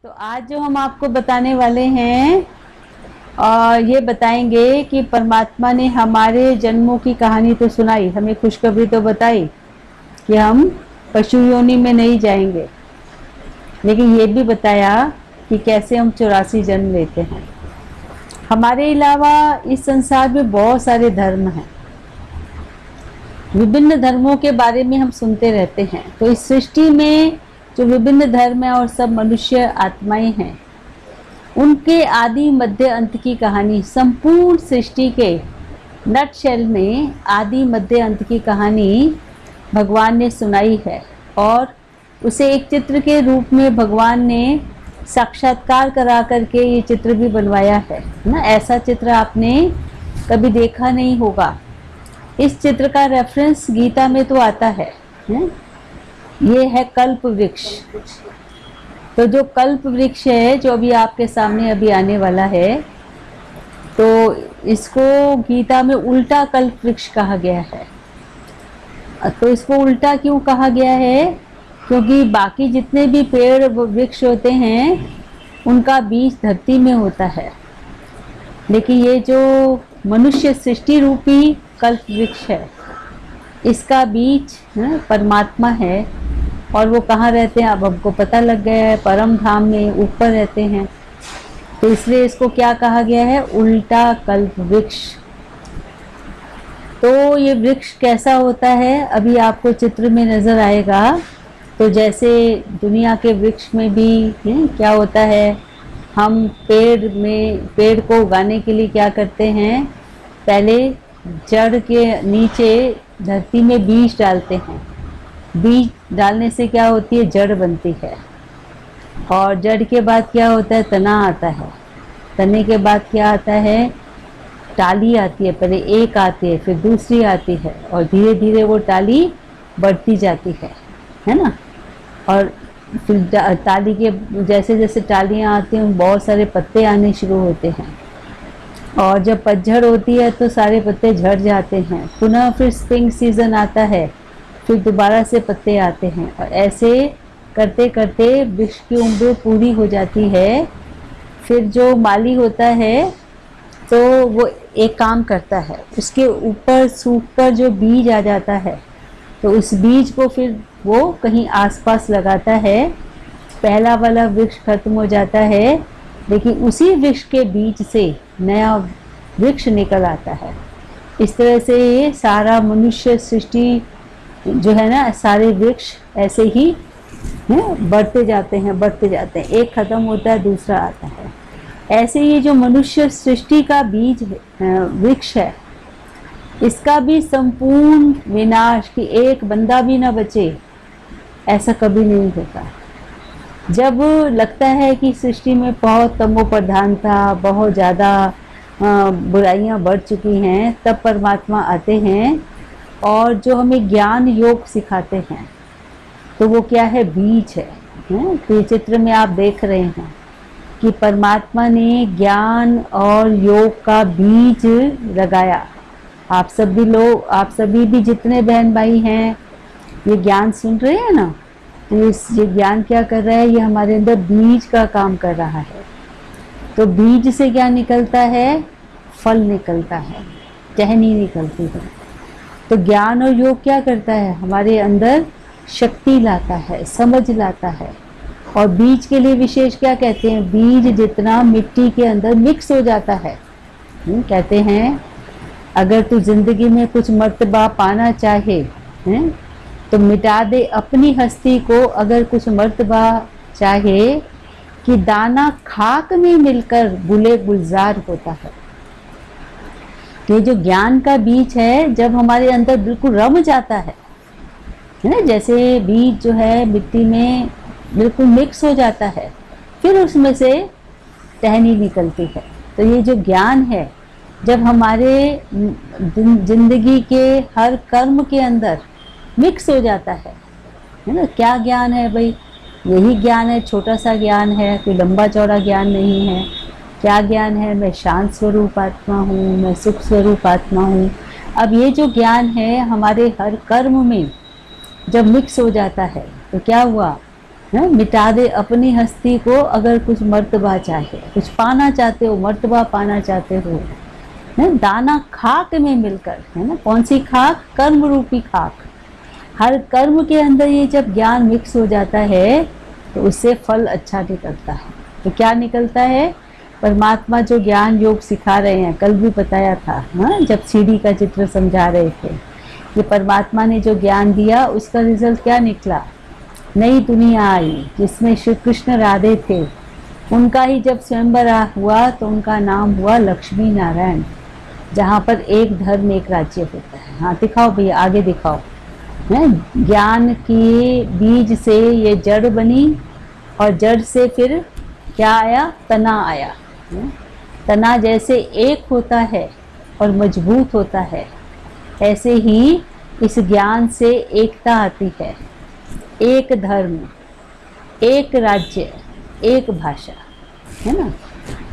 तो आज जो हम आपको बताने वाले हैं और ये बताएंगे कि परमात्मा ने हमारे जन्मों की कहानी तो सुनाई, हमें खुशखबरी तो बताई कि हम पशु योनि में नहीं जाएंगे, लेकिन ये भी बताया कि कैसे हम 84 जन्म लेते हैं। हमारे अलावा इस संसार में बहुत सारे धर्म हैं, विभिन्न धर्मों के बारे में हम सुनते रहते हैं। तो इस सृष्टि में जो विभिन्न धर्म है और सब मनुष्य आत्माएं हैं, उनके आदि मध्य अंत की कहानी, संपूर्ण सृष्टि के नटशेल में आदि मध्य अंत की कहानी भगवान ने सुनाई है और उसे एक चित्र के रूप में भगवान ने साक्षात्कार करा करके ये चित्र भी बनवाया है ना। ऐसा चित्र आपने कभी देखा नहीं होगा। इस चित्र का रेफरेंस गीता में तो आता है। ये है कल्प वृक्ष। तो जो कल्प वृक्ष है, जो अभी आपके सामने अभी आने वाला है, तो इसको गीता में उल्टा कल्प वृक्ष कहा गया है। तो इसको उल्टा क्यों कहा गया है? क्योंकि बाकी जितने भी पेड़ वृक्ष होते हैं उनका बीज धरती में होता है, लेकिन ये जो मनुष्य सृष्टि रूपी कल्प वृक्ष है, इसका बीज परमात्मा है। और वो कहाँ रहते हैं अब हमको पता लग गया है, परम धाम में ऊपर रहते हैं। तो इसलिए इसको क्या कहा गया है? उल्टा कल्प वृक्ष। तो ये वृक्ष कैसा होता है अभी आपको चित्र में नजर आएगा। तो जैसे दुनिया के वृक्ष में भी क्या होता है, हम पेड़ को उगाने के लिए क्या करते हैं, पहले जड़ के नीचे धरती में बीज डालते हैं। बीज डालने से क्या होती है, जड़ बनती है। और जड़ के बाद क्या होता है, तना आता है। तने के बाद क्या आता है, टाली आती है। पहले एक आती है, फिर दूसरी आती है, और धीरे धीरे वो टाली बढ़ती जाती है ना। और फिर टाली के जैसे जैसे टालियाँ आती हैं, बहुत सारे पत्ते आने शुरू होते हैं। और जब पतझड़ होती है तो सारे पत्ते झड़ जाते हैं। पुनः फिर स्प्रिंग सीजन आता है, फिर दोबारा से पत्ते आते हैं। और ऐसे करते करते वृक्ष की उम्र पूरी हो जाती है। फिर जो माली होता है तो वो एक काम करता है, उसके ऊपर सूख कर जो बीज आ जाता है, तो उस बीज को फिर वो कहीं आसपास लगाता है। पहला वाला वृक्ष खत्म हो जाता है, लेकिन उसी वृक्ष के बीज से नया वृक्ष निकल आता है। इस तरह से ये सारा मनुष्य सृष्टि जो है ना, सारे वृक्ष ऐसे ही बढ़ते जाते हैं, बढ़ते जाते हैं। एक खत्म होता है, दूसरा आता है। ऐसे ही जो मनुष्य सृष्टि का बीज वृक्ष है, इसका भी संपूर्ण विनाश, कि एक बंदा भी ना बचे, ऐसा कभी नहीं होता। जब लगता है कि सृष्टि में बहुत तमो प्रधानता, बहुत ज़्यादा बुराइयां बढ़ चुकी हैं, तब परमात्मा आते हैं और जो हमें ज्ञान योग सिखाते हैं। तो वो क्या है, बीज है। तो चित्र में आप देख रहे हैं कि परमात्मा ने ज्ञान और योग का बीज लगाया। आप सभी भी जितने बहन भाई हैं, ये ज्ञान सुन रहे हैं ना, तो ये ज्ञान क्या कर रहा है, ये हमारे अंदर बीज का काम कर रहा है। तो बीज से क्या निकलता है, फल निकलता है, टहनी निकलती है। तो ज्ञान और योग क्या करता है, हमारे अंदर शक्ति लाता है, समझ लाता है। और बीज के लिए विशेष क्या कहते हैं, बीज जितना मिट्टी के अंदर मिक्स हो जाता है। कहते हैं अगर तू जिंदगी में कुछ मर्तबा पाना चाहे तो मिटा दे अपनी हस्ती को, अगर कुछ मर्तबा चाहे कि दाना खाक में मिलकर बुले गुलजार होता है। ये जो ज्ञान का बीज है, जब हमारे अंदर बिल्कुल रम जाता है ना, जैसे बीज जो है मिट्टी में बिल्कुल मिक्स हो जाता है, फिर उसमें से टहनी निकलती है। तो ये जो ज्ञान है, जब हमारे जिंदगी के हर कर्म के अंदर मिक्स हो जाता है ना। क्या ज्ञान है भाई, यही ज्ञान है, छोटा सा ज्ञान है, कोई लंबा चौड़ा ज्ञान नहीं है। क्या ज्ञान है, मैं शांत स्वरूप आत्मा हूँ, मैं सुख स्वरूप आत्मा हूँ। अब ये जो ज्ञान है हमारे हर कर्म में जब मिक्स हो जाता है, तो क्या हुआ, है, मिटा दे अपनी हस्ती को अगर कुछ मर्तबा चाहे, कुछ पाना चाहते हो, मर्तबा पाना चाहते हो, है दाना खाक में मिलकर, है ना, कौन सी खाक? कर्म रूपी खाक। हर कर्म के अंदर ये जब ज्ञान मिक्स हो जाता है तो उससे फल अच्छा निकलता है। तो क्या निकलता है? परमात्मा जो ज्ञान योग सिखा रहे हैं, कल भी बताया था, हाँ, जब सीढ़ी का चित्र समझा रहे थे, ये परमात्मा ने जो ज्ञान दिया उसका रिजल्ट क्या निकला? नई दुनिया आई जिसमें श्री कृष्ण राधे थे, उनका ही जब स्वयंवर हुआ तो उनका नाम हुआ लक्ष्मी नारायण, जहाँ पर एक धर्म एक राज्य होता है। हाँ दिखाओ भैया, आगे दिखाओ। है ज्ञान के बीज से ये जड़ बनी और जड़ से फिर क्या आया? तना आया। तना जैसे एक होता है और मजबूत होता है, ऐसे ही इस ज्ञान से एकता आती है। एक धर्म, एक राज्य, एक भाषा, है ना।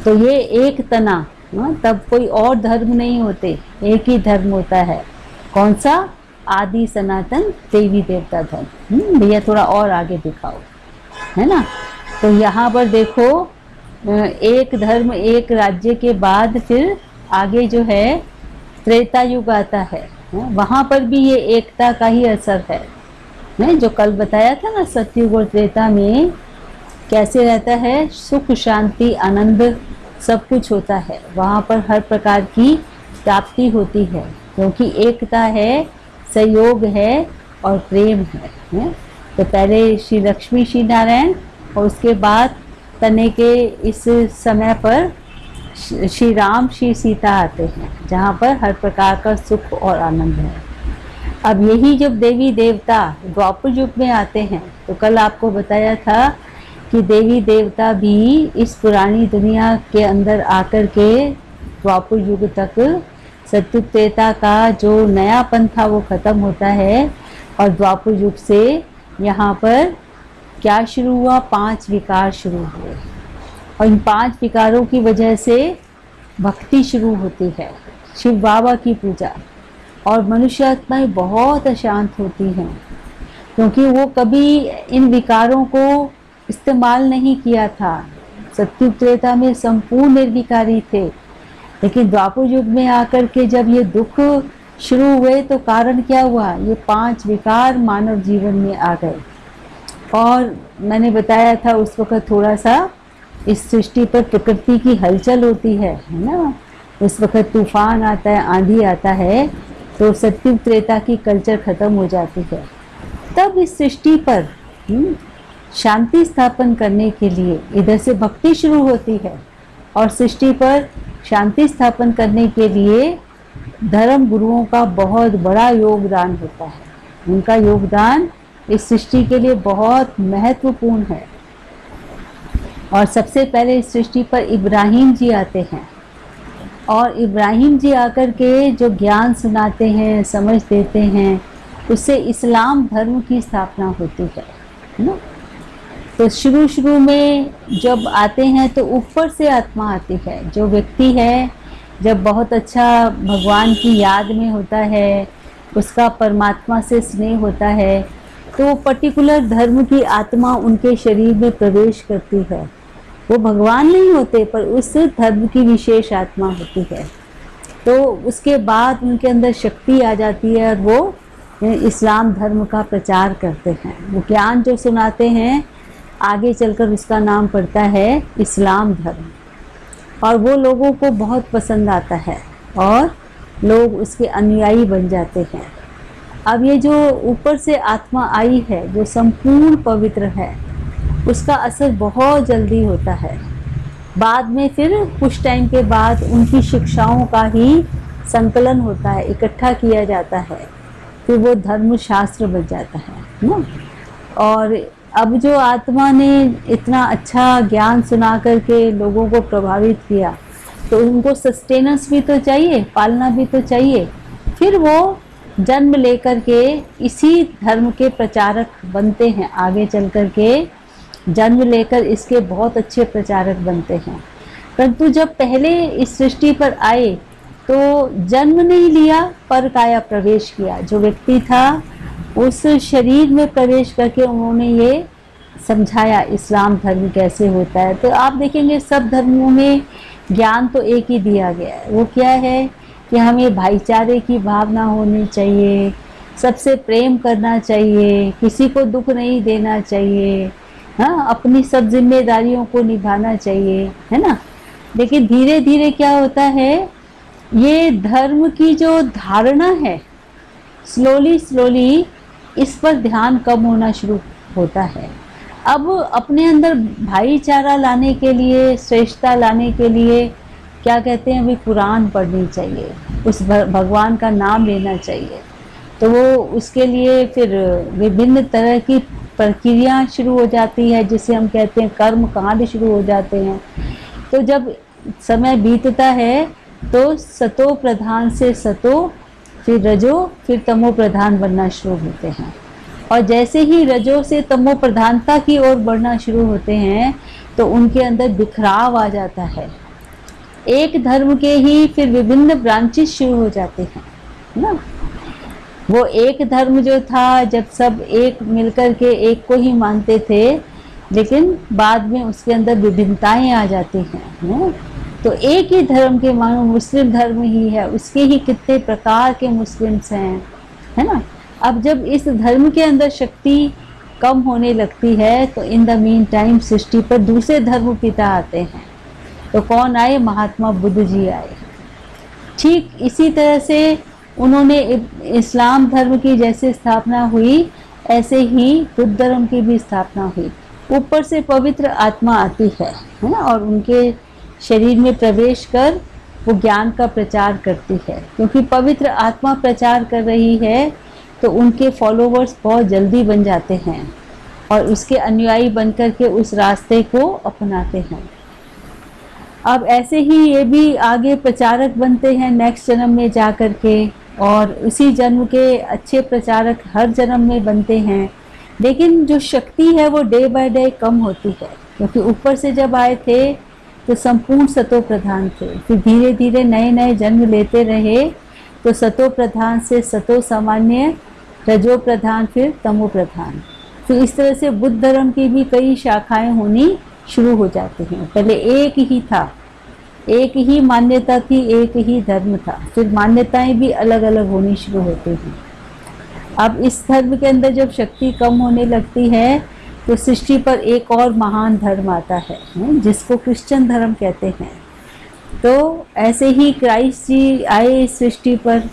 तो ये एक तना, तब कोई और धर्म नहीं होते, एक ही धर्म होता है। कौन सा? आदि सनातन देवी देवता धर्म। भैया थोड़ा और आगे दिखाओ, है ना। तो यहाँ पर देखो, एक धर्म एक राज्य के बाद फिर आगे जो है त्रेता युग आता है, वहाँ पर भी ये एकता का ही असर है। जो कल बताया था ना, सतयुग और त्रेता में कैसे रहता है? सुख शांति आनंद सब कुछ होता है, वहाँ पर हर प्रकार की प्राप्ति होती है, क्योंकि एकता है, सहयोग है और प्रेम है। तो पहले श्री लक्ष्मी श्री नारायण और उसके बाद तने के इस समय पर श्री राम श्री सीता आते हैं, जहाँ पर हर प्रकार का सुख और आनंद है। अब यही जब देवी देवता द्वापर युग में आते हैं, तो कल आपको बताया था कि देवी देवता भी इस पुरानी दुनिया के अंदर आकर के द्वापर युग तक सतयुग त्रेता का जो नयापन था वो खत्म होता है, और द्वापर युग से यहाँ पर क्या शुरू हुआ? 5 विकार शुरू हुए, और इन 5 विकारों की वजह से भक्ति शुरू होती है, शिव बाबा की पूजा, और मनुष्य आत्माएं बहुत अशांत होती हैं, क्योंकि वो कभी इन विकारों को इस्तेमाल नहीं किया था। सतयुग त्रेता में संपूर्ण निर्विकारी थे, लेकिन द्वापर युग में आकर के जब ये दुख शुरू हुए तो कारण क्या हुआ? ये 5 विकार मानव जीवन में आ गए। और मैंने बताया था उस वक्त थोड़ा सा इस सृष्टि पर प्रकृति की हलचल होती है ना। उस वक्त तूफान आता है, आंधी आता है, तो सतयुग त्रेता की कल्चर खत्म हो जाती है। तब इस सृष्टि पर शांति स्थापन करने के लिए इधर से भक्ति शुरू होती है, और सृष्टि पर शांति स्थापन करने के लिए धर्म गुरुओं का बहुत बड़ा योगदान होता है। उनका योगदान इस सृष्टि के लिए बहुत महत्वपूर्ण है। और सबसे पहले इस सृष्टि पर इब्राहिम जी आते हैं, और इब्राहिम जी आकर के जो ज्ञान सुनाते हैं, समझ देते हैं, उससे इस्लाम धर्म की स्थापना होती है ना। तो शुरू में जब आते हैं तो ऊपर से आत्मा आती है। जो व्यक्ति है जब बहुत अच्छा भगवान की याद में होता है, उसका परमात्मा से स्नेह होता है, तो पर्टिकुलर धर्म की आत्मा उनके शरीर में प्रवेश करती है। वो भगवान नहीं होते, पर उस धर्म की विशेष आत्मा होती है। तो उसके बाद उनके अंदर शक्ति आ जाती है, और वो इस्लाम धर्म का प्रचार करते हैं। वो ज्ञान जो सुनाते हैं, आगे चलकर उसका नाम पड़ता है इस्लाम धर्म, और वो लोगों को बहुत पसंद आता है, और लोग उसके अनुयायी बन जाते हैं। अब ये जो ऊपर से आत्मा आई है, जो संपूर्ण पवित्र है, उसका असर बहुत जल्दी होता है। बाद में फिर कुछ टाइम के बाद उनकी शिक्षाओं का ही संकलन होता है, इकट्ठा किया जाता है, फिर वो धर्मशास्त्र बन जाता है ना। और अब जो आत्मा ने इतना अच्छा ज्ञान सुना करके लोगों को प्रभावित किया, तो उनको सस्टेनेंस भी तो चाहिए, पालना भी तो चाहिए। फिर वो जन्म लेकर के इसी धर्म के प्रचारक बनते हैं, आगे चल कर के जन्म लेकर इसके बहुत अच्छे प्रचारक बनते हैं। परंतु जब पहले इस सृष्टि पर आए तो जन्म नहीं लिया, पर काया प्रवेश किया। जो व्यक्ति था उस शरीर में प्रवेश करके उन्होंने ये समझाया इस्लाम धर्म कैसे होता है। तो आप देखेंगे सब धर्मों में ज्ञान तो एक ही दिया गया है। वो क्या है कि हमें भाईचारे की भावना होनी चाहिए, सबसे प्रेम करना चाहिए, किसी को दुख नहीं देना चाहिए, हाँ, अपनी सब जिम्मेदारियों को निभाना चाहिए, है ना। लेकिन धीरे धीरे क्या होता है, ये धर्म की जो धारणा है स्लोली स्लोली इस पर ध्यान कम होना शुरू होता है। अब अपने अंदर भाईचारा लाने के लिए, श्रेष्ठता लाने के लिए क्या कहते हैं, अभी कुरान पढ़नी चाहिए, उस भगवान का नाम लेना चाहिए। तो वो उसके लिए फिर विभिन्न तरह की प्रक्रिया शुरू हो जाती है, जिसे हम कहते हैं कर्म कांड शुरू हो जाते हैं। तो जब समय बीतता है तो सतो प्रधान से सतो, फिर रजो, फिर तमो प्रधान बनना शुरू होते हैं। और जैसे ही रजो से तमो प्रधानता की ओर बढ़ना शुरू होते हैं तो उनके अंदर बिखराव आ जाता है। एक धर्म के ही फिर विभिन्न ब्रांचेस शुरू हो जाते हैं ना। वो एक धर्म जो था, जब सब एक मिलकर के एक को ही मानते थे, लेकिन बाद में उसके अंदर विभिन्नताएं आ जाती हैं ना। तो एक ही धर्म के मानो मुस्लिम धर्म ही है, उसके ही कितने प्रकार के मुस्लिम्स हैं, है ना। अब जब इस धर्म के अंदर शक्ति कम होने लगती है तो इन द मीन टाइम सृष्टि पर दूसरे धर्म पिता आते हैं। तो कौन आए, महात्मा बुद्ध जी आए। ठीक इसी तरह से उन्होंने इस्लाम धर्म की जैसे स्थापना हुई, ऐसे ही बुद्ध धर्म की भी स्थापना हुई। ऊपर से पवित्र आत्मा आती है ना, और उनके शरीर में प्रवेश कर वो ज्ञान का प्रचार करती है। क्योंकि पवित्र आत्मा प्रचार कर रही है तो उनके फॉलोवर्स बहुत जल्दी बन जाते हैं और उसके अनुयायी बनकर के उस रास्ते को अपनाते हैं। अब ऐसे ही ये भी आगे प्रचारक बनते हैं नेक्स्ट जन्म में जा कर के, और उसी जन्म के अच्छे प्रचारक हर जन्म में बनते हैं। लेकिन जो शक्ति है वो डे बाय डे कम होती है, क्योंकि ऊपर से जब आए थे तो संपूर्ण सतो प्रधान थे। फिर धीरे धीरे नए नए जन्म लेते रहे तो सतो प्रधान से सतो सामान्य, रजो प्रधान, फिर तमो प्रधान। फिर इस तरह से बुद्ध धर्म की भी कई शाखाएं होनी शुरू हो जाती हैं। पहले एक ही था, एक ही मान्यता थी, एक ही धर्म था, फिर मान्यताएं भी अलग अलग होनी शुरू होती हैं। अब इस धर्म के अंदर जब शक्ति कम होने लगती है तो सृष्टि पर एक और महान धर्म आता है, जिसको क्रिश्चियन धर्म कहते हैं। तो ऐसे ही क्राइस्ट जी आए इस सृष्टि पर,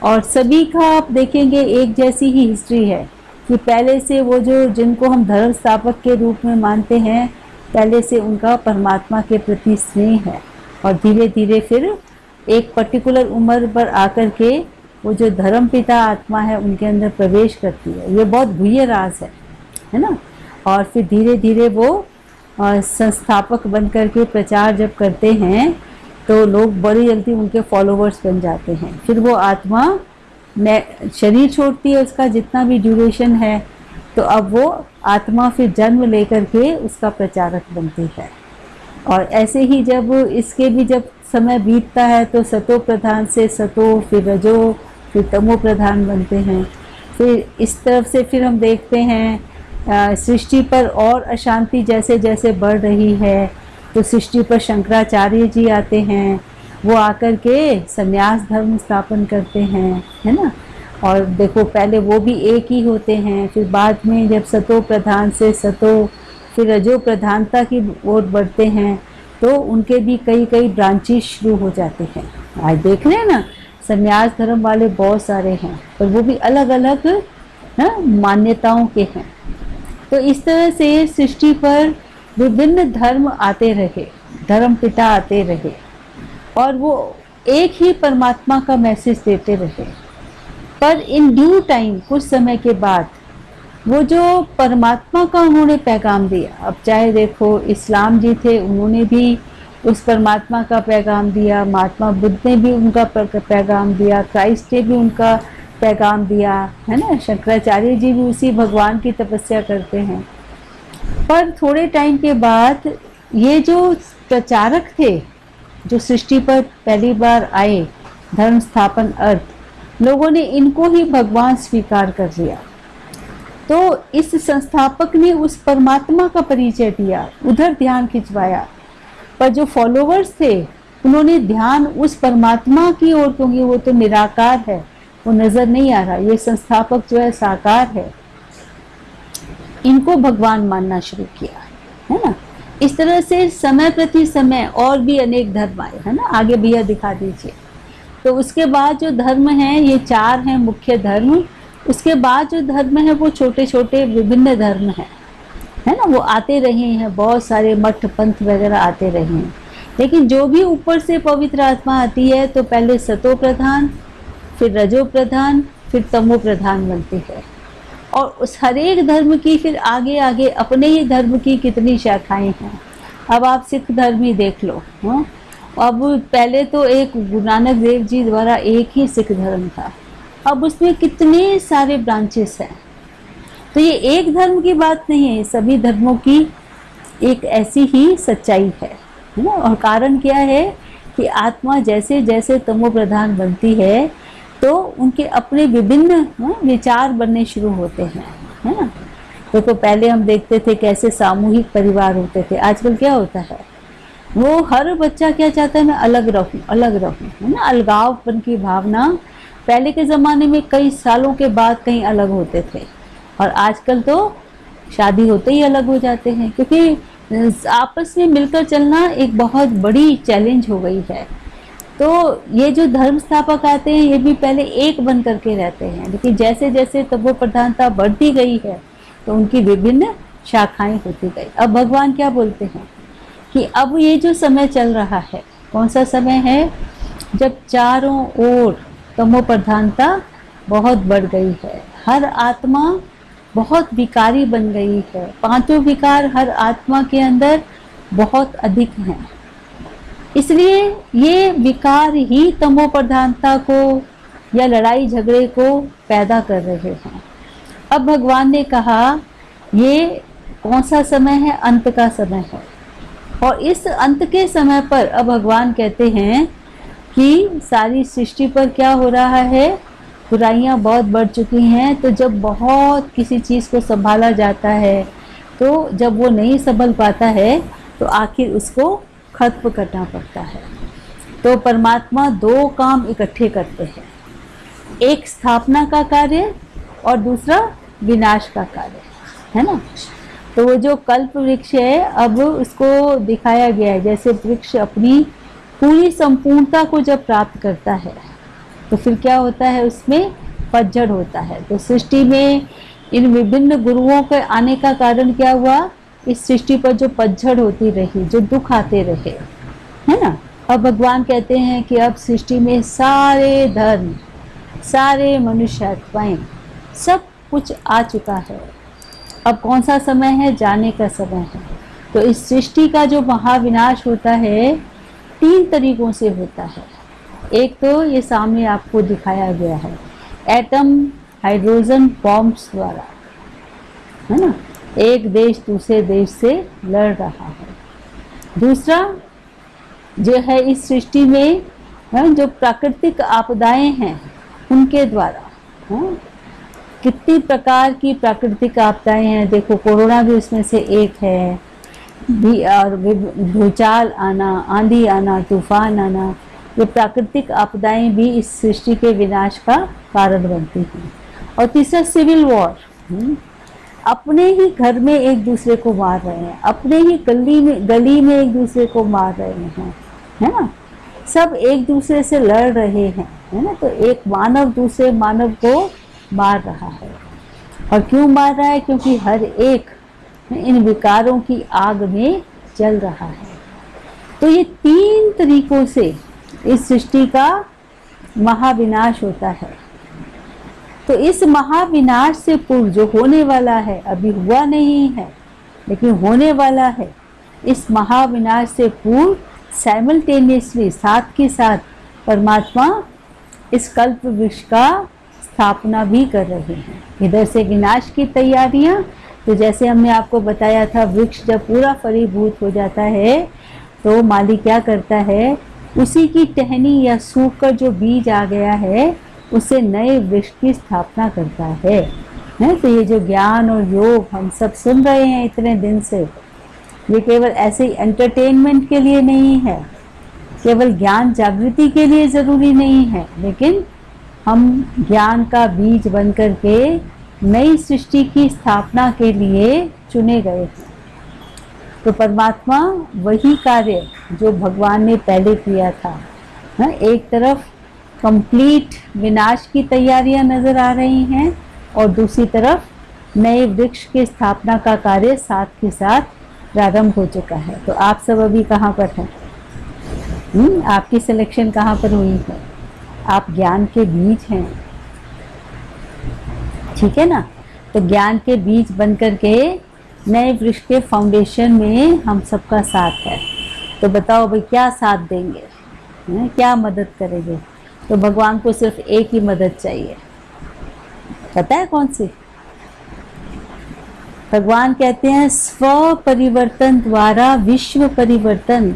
और सभी का आप देखेंगे एक जैसी ही हिस्ट्री है कि पहले से वो जो जिनको हम धर्म स्थापक के रूप में मानते हैं, पहले से उनका परमात्मा के प्रति स्नेह है, और धीरे धीरे फिर एक पर्टिकुलर उम्र पर आकर के वो जो धर्म पिता आत्मा है उनके अंदर प्रवेश करती है। ये बहुत गुह्य राज है ना। और फिर धीरे धीरे वो संस्थापक बनकर के प्रचार जब करते हैं तो लोग बड़ी जल्दी उनके फॉलोवर्स बन जाते हैं। फिर वो आत्मा शरीर छोड़ती है, उसका जितना भी ड्यूरेशन है, तो अब वो आत्मा फिर जन्म लेकर के उसका प्रचारक बनती है। और ऐसे ही जब इसके भी जब समय बीतता है तो सतो प्रधान से सतो, फिर रजो, फिर तमो प्रधान बनते हैं। फिर इस तरफ से फिर हम देखते हैं सृष्टि पर और अशांति जैसे जैसे बढ़ रही है तो सृष्टि पर शंकराचार्य जी आते हैं। वो आकर के संन्यास धर्म स्थापन करते हैं, है ना। और देखो पहले वो भी एक ही होते हैं, फिर बाद में जब सतो प्रधान से सतो, फिर रजो प्रधानता की ओर बढ़ते हैं तो उनके भी कई कई ब्रांचेस शुरू हो जाते हैं। आज देख रहे हैं ना, संन्यास धर्म वाले बहुत सारे हैं, पर वो भी अलग अलग मान्यताओं के हैं। तो इस तरह से सृष्टि पर विभिन्न धर्म आते रहे, धर्म पिता आते रहे, और वो एक ही परमात्मा का मैसेज देते रहे। पर इन ड्यू टाइम, कुछ समय के बाद, वो जो परमात्मा का उन्होंने पैगाम दिया, अब चाहे देखो इस्लाम जी थे, उन्होंने भी उस परमात्मा का पैगाम दिया, महात्मा बुद्ध ने भी उनका पैगाम दिया, क्राइस्ट ने भी उनका पैगाम दिया, है ना। शंकराचार्य जी भी उसी भगवान की तपस्या करते हैं। पर थोड़े टाइम के बाद ये जो प्रचारक थे, जो सृष्टि पर पहली बार आए, धर्म स्थापन अर्थ, लोगों ने इनको ही भगवान स्वीकार कर लिया। तो इस संस्थापक ने उस परमात्मा का परिचय दिया, उधर ध्यान खिंचवाया, पर जो फॉलोवर्स थे उन्होंने ध्यान उस परमात्मा की ओर, क्योंकि वो तो निराकार है, वो नजर नहीं आ रहा, ये संस्थापक जो है साकार है, इनको भगवान मानना शुरू किया, है ना। इस तरह से समय प्रति समय और भी अनेक धर्म आए, है ना। आगे भैया दिखा दीजिए। तो उसके बाद जो धर्म हैं, ये 4 हैं मुख्य धर्म। उसके बाद जो धर्म है वो छोटे छोटे विभिन्न धर्म हैं, है ना। वो आते रहे हैं, बहुत सारे मठ पंथ वगैरह आते रहे हैं, लेकिन जो भी ऊपर से पवित्र आत्मा आती है तो पहले सतो प्रधान, फिर रजो प्रधान, फिर तमो प्रधान बनती है। और उस हर एक धर्म की फिर आगे आगे अपने ही धर्म की कितनी शाखाएं हैं। अब आप सिख धर्म ही देख लो, हाँ। अब पहले तो एक गुरु नानक देव जी द्वारा एक ही सिख धर्म था, अब उसमें कितने सारे ब्रांचेस हैं। तो ये एक धर्म की बात नहीं है, सभी धर्मों की एक ऐसी ही सच्चाई है ना। और कारण क्या है कि आत्मा जैसे जैसे तमो प्रधान बनती है तो उनके अपने विभिन्न विचार बनने शुरू होते हैं, है ना। तो पहले हम देखते थे कैसे सामूहिक परिवार होते थे, आजकल क्या होता है, वो हर बच्चा क्या चाहता है, मैं अलग रहूं, है ना। अलगावपन की भावना पहले के ज़माने में कई सालों के बाद कहीं अलग होते थे, और आजकल तो शादी होते ही अलग हो जाते हैं, क्योंकि आपस में मिलकर चलना एक बहुत बड़ी चैलेंज हो गई है। तो ये जो धर्म स्थापक आते हैं ये भी पहले एक बन करके रहते हैं, लेकिन जैसे जैसे तमो प्रधानता बढ़ती गई है तो उनकी विभिन्न शाखाएं होती गई। अब भगवान क्या बोलते हैं कि अब ये जो समय चल रहा है, कौन सा समय है, जब चारों ओर तमो प्रधानता बहुत बढ़ गई है, हर आत्मा बहुत विकारी बन गई है, 5 विकार हर आत्मा के अंदर बहुत अधिक हैं। इसलिए ये विकार ही तमो प्रधानता को या लड़ाई झगड़े को पैदा कर रहे हैं। अब भगवान ने कहा ये कौन सा समय है, अंत का समय है, और इस अंत के समय पर अब भगवान कहते हैं कि सारी सृष्टि पर क्या हो रहा है, बुराइयां बहुत बढ़ चुकी हैं। तो जब बहुत किसी चीज़ को संभाला जाता है, तो जब वो नहीं संभल पाता है तो आखिर उसको खत्म करना पड़ता है। तो परमात्मा 2 काम इकट्ठे करते हैं, एक स्थापना का कार्य और दूसरा विनाश का कार्य, है ना। तो वो जो कल्प वृक्ष है, अब उसको दिखाया गया है, जैसे वृक्ष अपनी पूरी संपूर्णता को जब प्राप्त करता है तो फिर क्या होता है, उसमें पतझड़ होता है। तो सृष्टि में इन विभिन्न गुरुओं के आने का कारण क्या हुआ, इस सृष्टि पर जो पतझड़ होती रही, जो दुख आते रहे, है ना। अब भगवान कहते हैं कि अब सृष्टि में सारे धर्म, सारे मनुष्य आत्माएं, सब कुछ आ चुका है। अब कौन सा समय है, जाने का समय है। तो इस सृष्टि का जो महाविनाश होता है 3 तरीकों से होता है। एक तो ये सामने आपको दिखाया गया है, एटम हाइड्रोजन बॉम्ब्स द्वारा, है ना। एक देश दूसरे देश से लड़ रहा है। दूसरा जो है, इस सृष्टि में जो प्राकृतिक आपदाएं हैं उनके द्वारा, कितनी प्रकार की प्राकृतिक आपदाएं हैं, देखो कोरोना भी उसमें से एक है, और भूचाल आना, आंधी आना, तूफान आना, ये प्राकृतिक आपदाएं भी इस सृष्टि के विनाश का कारण बनती हैं। और तीसरा सिविल वॉर, अपने ही घर में एक दूसरे को मार रहे हैं, अपने ही गली में एक दूसरे को मार रहे हैं, है ना। सब एक दूसरे से लड़ रहे हैं, है ना। तो एक मानव दूसरे मानव को मार रहा है, और क्यों मार रहा है, क्योंकि हर एक इन विकारों की आग में जल रहा है। तो ये 3 तरीकों से इस सृष्टि का महाविनाश होता है। तो इस महाविनाश से पूर्व जो होने वाला है, अभी हुआ नहीं है लेकिन होने वाला है, इस महाविनाश से पूर्व साइमल्टेनियसली, साथ के साथ परमात्मा इस कल्प वृक्ष का स्थापना भी कर रहे हैं। इधर से विनाश की तैयारियां, तो जैसे हमने आपको बताया था, वृक्ष जब पूरा फलीभूत हो जाता है तो माली क्या करता है, उसी की टहनी या सूख कर जो बीज आ गया है उससे नए वृक्ष की स्थापना करता है। है। तो ये जो ज्ञान और योग हम सब सुन रहे हैं इतने दिन से, ये केवल ऐसे ही एंटरटेनमेंट के लिए नहीं है, केवल ज्ञान जागृति के लिए ज़रूरी नहीं है, लेकिन हम ज्ञान का बीज बन करके नई सृष्टि की स्थापना के लिए चुने गए हैं। तो परमात्मा वही कार्य जो भगवान ने पहले किया था, एक तरफ कंप्लीट विनाश की तैयारियां नजर आ रही हैं और दूसरी तरफ नए वृक्ष की स्थापना का कार्य साथ के साथ प्रारंभ हो चुका है। तो आप सब अभी कहाँ पर हैं? आपकी सिलेक्शन कहाँ पर हुई है? आप ज्ञान के बीज हैं, ठीक है ना। तो ज्ञान के बीज बन करके नए वृक्ष के फाउंडेशन में हम सबका साथ है। तो बताओ भाई क्या साथ देंगे, क्या मदद करेंगे? तो भगवान को सिर्फ एक ही मदद चाहिए, पता है कौन सी? भगवान कहते हैं स्व परिवर्तन द्वारा विश्व परिवर्तन।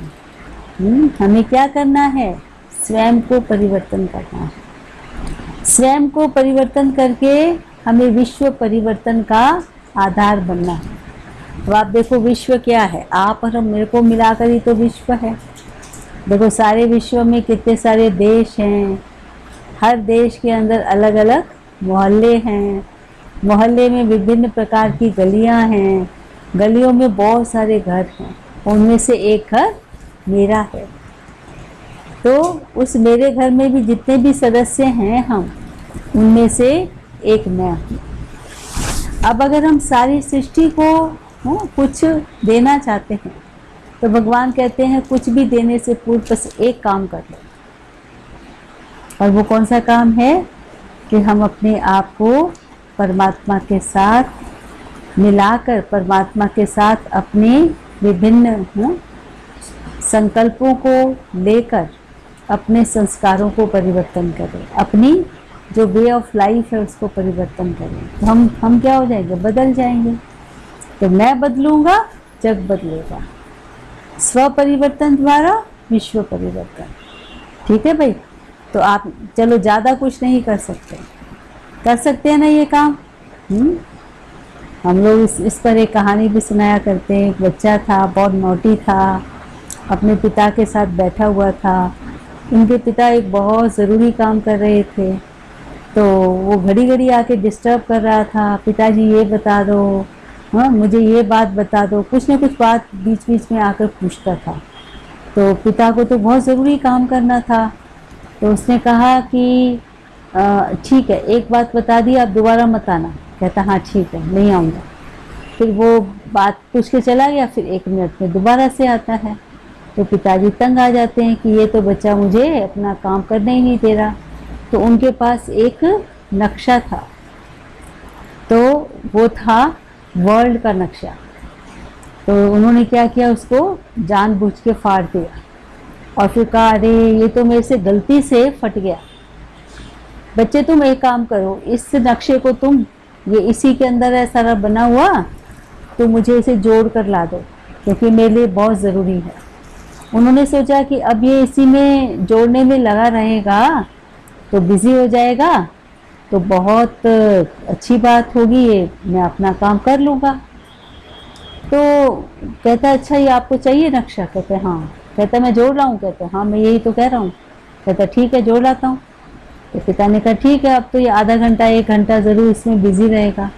हमें क्या करना है? स्वयं को परिवर्तन करना है। स्वयं को परिवर्तन करके हमें विश्व परिवर्तन का आधार बनना है। तो आप देखो विश्व क्या है, आप और हम मेरे को मिलाकर ही तो विश्व है। देखो सारे विश्व में कितने सारे देश हैं, हर देश के अंदर अलग अलग मोहल्ले हैं, मोहल्ले में विभिन्न प्रकार की गलियां हैं, गलियों में बहुत सारे घर हैं, उनमें से एक घर मेरा है। तो उस मेरे घर में भी जितने भी सदस्य हैं हम, उनमें से एक मैं हूँ। अब अगर हम सारी सृष्टि को कुछ देना चाहते हैं तो भगवान कहते हैं कुछ भी देने से पूर्व बस एक काम कर लो, और वो कौन सा काम है? कि हम अपने आप को परमात्मा के साथ मिलाकर, परमात्मा के साथ अपने विभिन्न संकल्पों को लेकर अपने संस्कारों को परिवर्तन करें, अपनी जो वे ऑफ लाइफ है उसको परिवर्तन करें। तो हम क्या हो जाएंगे? बदल जाएंगे। तो मैं बदलूंगा, जग बदलेगा। स्व परिवर्तन द्वारा विश्व परिवर्तन, ठीक है भाई। तो आप चलो ज़्यादा कुछ नहीं कर सकते, कर सकते हैं ना ये काम? हम लोग इस पर एक कहानी भी सुनाया करते हैं। एक बच्चा था, बहुत नोटी था, अपने पिता के साथ बैठा हुआ था। उनके पिता एक बहुत ज़रूरी काम कर रहे थे, तो वो घड़ी घड़ी आके डिस्टर्ब कर रहा था। पिताजी ये बता दो, हाँ मुझे ये बात बता दो, कुछ ना कुछ बात बीच बीच में आकर पूछता था। तो पिता को तो बहुत ज़रूरी काम करना था, तो उसने कहा कि ठीक है, एक बात बता दी, आप दोबारा मत आना। कहता हाँ ठीक है, नहीं आऊँगा। फिर वो बात पूछ के चला गया, फिर 1 मिनट में दोबारा से आता है। तो पिताजी तंग आ जाते हैं कि ये तो बच्चा मुझे अपना काम करने ही नहीं दे रहा। तो उनके पास एक नक्शा था, तो वो था वर्ल्ड का नक्शा। तो उन्होंने क्या किया, उसको जानबूझ के फाड़ दिया और फिर कहा अरे ये तो मेरे से गलती से फट गया। बच्चे तुम एक काम करो, इस नक्शे को तुम, ये इसी के अंदर है सारा बना हुआ, तो मुझे इसे जोड़ कर ला दो क्योंकि मेरे लिए बहुत ज़रूरी है। उन्होंने सोचा कि अब ये इसी में जोड़ने में लगा रहेगा तो बिज़ी हो जाएगा, तो बहुत अच्छी बात होगी, ये मैं अपना काम कर लूँगा। तो कहता अच्छा ये आपको चाहिए नक्शा? कहते हाँ। कहता मैं जोड़ रहा हूँ? कहते हाँ मैं यही तो कह रहा हूँ। कहता ठीक है जोड़ लाता हूँ। तो पिता ने कहा ठीक है, अब तो ये आधा घंटा 1 घंटा ज़रूर इसमें बिज़ी रहेगा।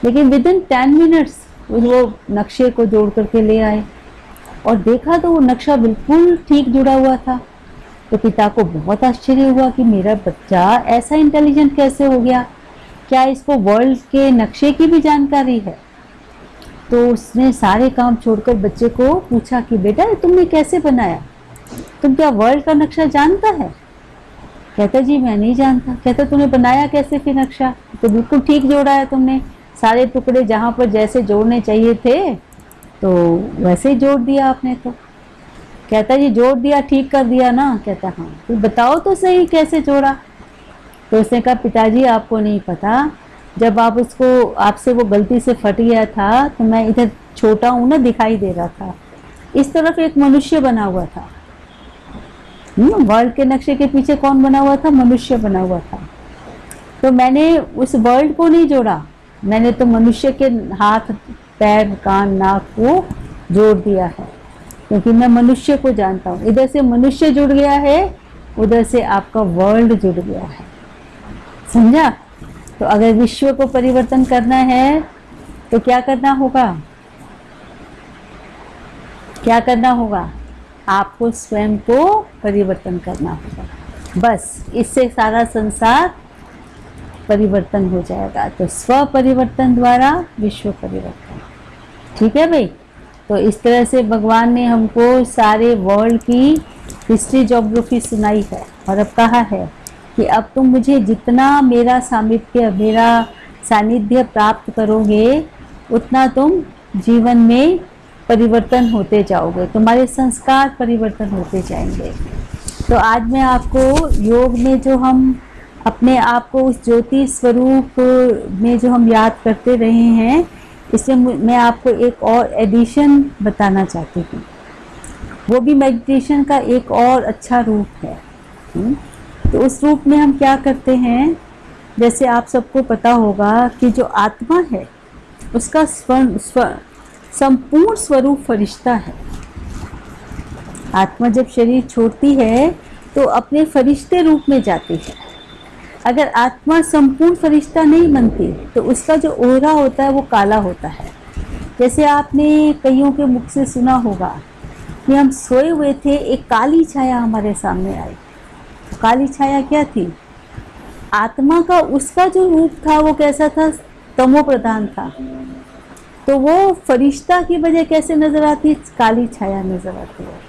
लेकिन विदिन 10 मिनट्स वो नक्शे को जोड़ करके ले आए और देखा तो वो नक्शा बिल्कुल ठीक जुड़ा हुआ था। तो पिता को बहुत आश्चर्य हुआ कि मेरा बच्चा ऐसा इंटेलिजेंट कैसे हो गया, क्या इसको वर्ल्ड के नक्शे की भी जानकारी है? तो उसने सारे काम छोड़कर बच्चे को पूछा कि बेटा तुमने कैसे बनाया, तुम क्या वर्ल्ड का नक्शा जानता है? कहता जी मैं नहीं जानता। कहता तूने बनाया कैसे फिर नक्शा? तो बिल्कुल ठीक जोड़ा है तुमने, सारे टुकड़े जहाँ पर जैसे जोड़ने चाहिए थे तो वैसे ही जोड़ दिया आपने। तो कहता जी जोड़ दिया, ठीक कर दिया ना? कहता हाँ। तो बताओ तो सही कैसे जोड़ा? तो उसने कहा पिताजी आपको नहीं पता, जब आप उसको, आपसे वो गलती से फट गया था तो मैं इधर छोटा हूँ ना, दिखाई दे रहा था, इस तरफ एक मनुष्य बना हुआ था। वर्ल्ड के नक्शे के पीछे कौन बना हुआ था? मनुष्य बना हुआ था। तो मैंने उस वर्ल्ड को नहीं जोड़ा, मैंने तो मनुष्य के हाथ पैर कान नाक को जोड़ दिया है, क्योंकि मैं मनुष्य को जानता हूँ। इधर से मनुष्य जुड़ गया है, उधर से आपका वर्ल्ड जुड़ गया है। समझा? तो अगर विश्व को परिवर्तन करना है तो क्या करना होगा? क्या करना होगा? आपको स्वयं को परिवर्तन करना होगा। बस इससे सारा संसार परिवर्तन हो जाएगा। तो स्व परिवर्तन द्वारा विश्व परिवर्तन। ठीक है भाई? तो इस तरह से भगवान ने हमको सारे वर्ल्ड की हिस्ट्री ज्योग्राफी सुनाई है और अब कहा है कि अब तुम मुझे जितना मेरा सानिध्य प्राप्त करोगे, उतना तुम जीवन में परिवर्तन होते जाओगे, तुम्हारे संस्कार परिवर्तन होते जाएंगे। तो आज मैं आपको योग में जो हम अपने आप को उस ज्योति स्वरूप में जो हम याद करते रहे हैं, इससे मैं आपको एक और एडिशन बताना चाहती हूँ। वो भी मेडिटेशन का एक और अच्छा रूप है। तो उस रूप में हम क्या करते हैं, जैसे आप सबको पता होगा कि जो आत्मा है उसका संपूर्ण स्वरूप फरिश्ता है। आत्मा जब शरीर छोड़ती है तो अपने फरिश्ते रूप में जाती है। अगर आत्मा संपूर्ण फरिश्ता नहीं बनती तो उसका जो ओहरा होता है वो काला होता है। जैसे आपने कईयों के मुख से सुना होगा कि हम सोए हुए थे, एक काली छाया हमारे सामने आई। तो काली छाया क्या थी? आत्मा का उसका जो रूप था वो कैसा था? तमो प्रधान था। तो वो फरिश्ता की वजह कैसे नजर आती है? काली छाया नजर आती है।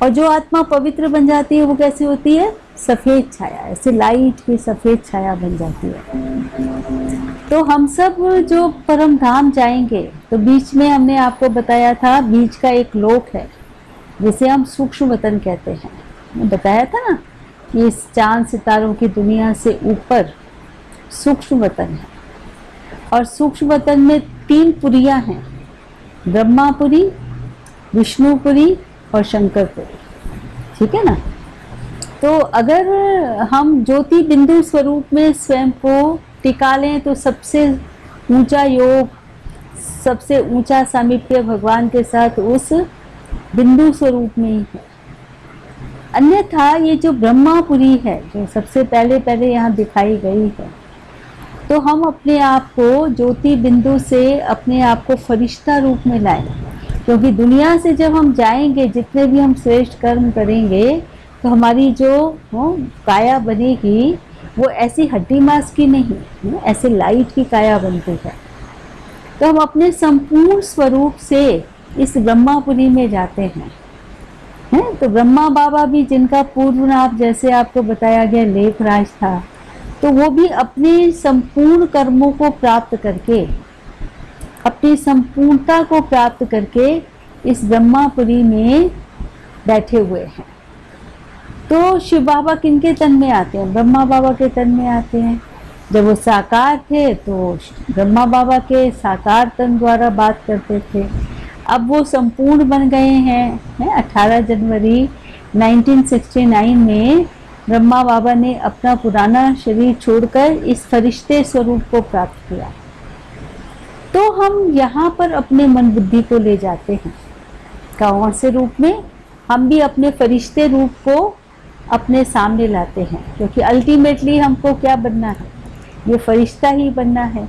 और जो आत्मा पवित्र बन जाती है वो कैसे होती है? सफ़ेद छाया, ऐसे लाइट की सफ़ेद छाया बन जाती है। तो हम सब जो परम धाम जाएंगे, तो बीच में हमने आपको बताया था, बीच का एक लोक है जिसे हम सूक्ष्म वतन कहते हैं। बताया था ना कि इस चांद सितारों की दुनिया से ऊपर सूक्ष्म वतन है, और सूक्ष्म वतन में 3 पुरियाँ हैं, ब्रह्मापुरी, विष्णुपुरी और शंकरपुरी। ठीक है ना? तो अगर हम ज्योति बिंदु स्वरूप में स्वयं को टिका लें तो सबसे ऊंचा योग, सबसे ऊंचा सामीप्य भगवान के साथ उस बिंदु स्वरूप में ही है। अन्यथा ये जो ब्रह्मापुरी है, जो सबसे पहले यहाँ दिखाई गई है, तो हम अपने आप को ज्योति बिंदु से अपने आप को फरिश्ता रूप में लाएं। क्योंकि दुनिया से जब हम जाएंगे, जितने भी हम श्रेष्ठ कर्म करेंगे, तो हमारी जो काया बनेगी वो ऐसी हड्डी मांस की नहीं, ऐसे लाइट की काया बनती है। तो हम अपने संपूर्ण स्वरूप से इस ब्रह्मापुरी में जाते हैं। तो ब्रह्मा बाबा भी, जिनका पूर्व नाम जैसे आपको बताया गया लेखराज था, तो वो भी अपने संपूर्ण कर्मों को प्राप्त करके, अपनी संपूर्णता को प्राप्त करके इस ब्रह्मापुरी में बैठे हुए हैं। तो शिव बाबा किनके तन में आते हैं? ब्रह्मा बाबा के तन में आते हैं। जब वो साकार थे तो ब्रह्मा बाबा के साकार तन द्वारा बात करते थे। अब वो संपूर्ण बन गए हैं। 18 जनवरी 1969 में ब्रह्मा बाबा ने अपना पुराना शरीर छोड़कर इस फरिश्ते स्वरूप को प्राप्त किया। तो हम यहाँ पर अपने मन बुद्धि को ले जाते हैं। कौन से रूप में? हम भी अपने फरिश्ते रूप को अपने सामने लाते हैं, क्योंकि अल्टीमेटली हमको क्या बनना है? ये फरिश्ता ही बनना है।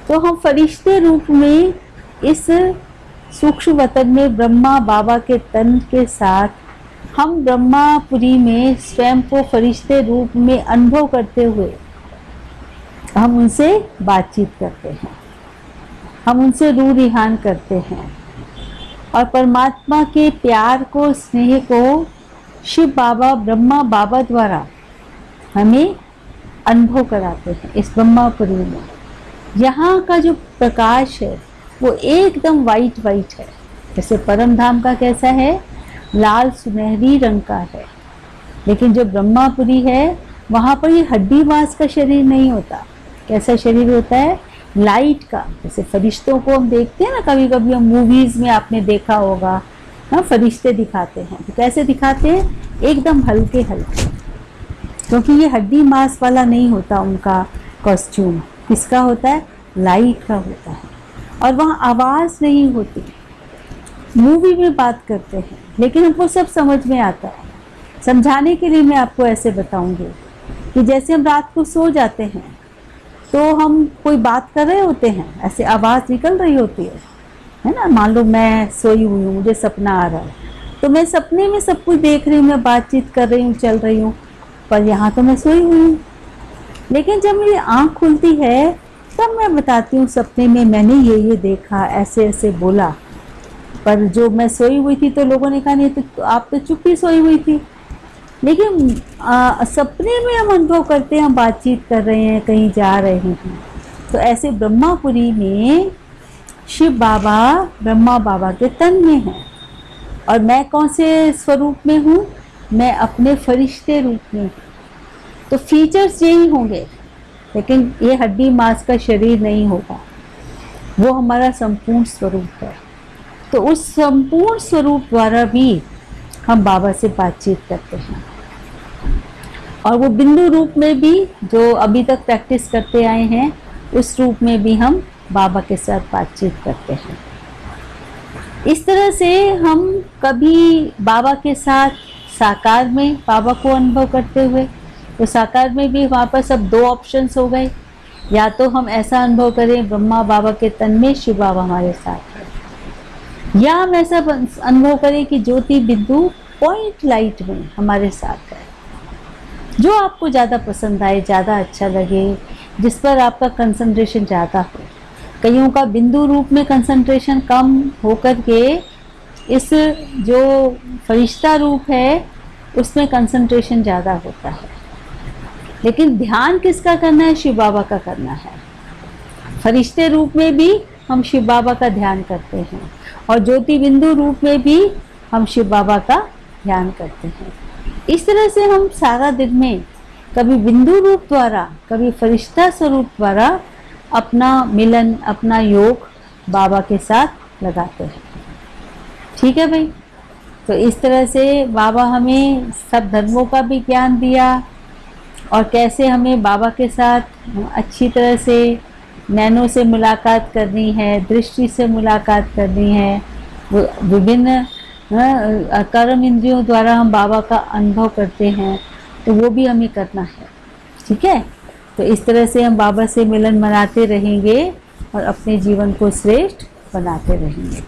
तो हम फरिश्ते रूप में इस सूक्ष्म वतन में ब्रह्मा बाबा के तन के साथ हम ब्रह्मापुरी में स्वयं को फरिश्ते रूप में अनुभव करते हुए हम उनसे बातचीत करते हैं, हम उनसे रूह रिहान करते हैं, और परमात्मा के प्यार को, स्नेह को शिव बाबा, ब्रह्मा बाबा द्वारा हमें अनुभव कराते हैं इस ब्रह्मापुरी में। यहाँ का जो प्रकाश है वो एकदम वाइट है। जैसे परम धाम का कैसा है? लाल सुनहरी रंग का है। लेकिन जो ब्रह्मापुरी है वहाँ पर ये हड्डी मांस का शरीर नहीं होता। कैसा शरीर होता है? लाइट का। जैसे फरिश्तों को हम देखते हैं ना, कभी कभी हम मूवीज में आपने देखा होगा, हाँ, फरिश्ते दिखाते हैं। तो कैसे दिखाते हैं? एकदम हल्के हल्के, क्योंकि ये हड्डी मांस वाला नहीं होता उनका कॉस्ट्यूम। किसका होता है? लाइट का होता है और वहाँ आवाज़ नहीं होती। मूवी में बात करते हैं लेकिन हमको सब समझ में आता है। समझाने के लिए मैं आपको ऐसे बताऊंगी कि जैसे हम रात को सो जाते हैं तो हम कोई बात कर रहे होते हैं, ऐसे आवाज़ निकल रही होती है ना। मान लो मैं सोई हुई हूँ, मुझे सपना आ रहा है, तो मैं सपने में सब कुछ देख रही हूँ, मैं बातचीत कर रही हूँ, चल रही हूँ, पर यहाँ तो मैं सोई हुई हूँ। लेकिन जब मेरी आँख खुलती है तब मैं बताती हूँ सपने में मैंने ये देखा, ऐसे ऐसे बोला। पर जो मैं सोई हुई थी तो लोगों ने कहा नहीं तो आप तो चुप ही सोई हुई थी। लेकिन सपने में हम अनुभव करते हैं, हम बातचीत कर रहे हैं, कहीं जा रहे हैं। तो ऐसे ब्रह्मापुरी में शिव बाबा ब्रह्मा बाबा के तन में हैं और मैं कौन से स्वरूप में हूँ? मैं अपने फरिश्ते रूप में हूँ। तो फीचर्स यही होंगे, लेकिन ये हड्डी मांस का शरीर नहीं होगा, वो हमारा संपूर्ण स्वरूप है। तो उस संपूर्ण स्वरूप द्वारा भी हम बाबा से बातचीत करते हैं और वो बिंदु रूप में भी जो अभी तक प्रैक्टिस करते आए हैं उस रूप में भी हम बाबा के साथ बातचीत करते हैं। इस तरह से हम कभी बाबा के साथ साकार में बाबा को अनुभव करते हुए, तो साकार में भी वहाँ पर सब दो ऑप्शंस हो गए। या तो हम ऐसा अनुभव करें ब्रह्मा बाबा के तन में शिव बाबा हमारे साथ है, या हम ऐसा अनुभव करें कि ज्योति बिंदु पॉइंट लाइट में हमारे साथ है। जो आपको ज़्यादा पसंद आए, ज़्यादा अच्छा लगे, जिस पर आपका कंसंट्रेशन ज़्यादा हो। कईयों का बिंदु रूप में कंसंट्रेशन कम होकर के इस जो फरिश्ता रूप है उसमें कंसंट्रेशन ज़्यादा होता है। लेकिन ध्यान किसका करना है? शिव बाबा का करना है। फरिश्ते रूप में भी हम शिव बाबा का ध्यान करते हैं और ज्योति बिंदु रूप में भी हम शिव बाबा का ध्यान करते हैं। इस तरह से हम सारा दिन में कभी बिंदु रूप द्वारा, कभी फरिश्ता स्वरूप द्वारा अपना मिलन, अपना योग बाबा के साथ लगाते हैं। ठीक है भाई। तो इस तरह से बाबा हमें सब धर्मों का भी ज्ञान दिया और कैसे हमें बाबा के साथ अच्छी तरह से नैनों से मुलाकात करनी है, दृष्टि से मुलाकात करनी है। विभिन्न कर्म इंद्रियों द्वारा हम बाबा का अनुभव करते हैं, तो वो भी हमें करना है। ठीक है। तो इस तरह से हम बाबा से मिलन मनाते रहेंगे और अपने जीवन को श्रेष्ठ बनाते रहेंगे।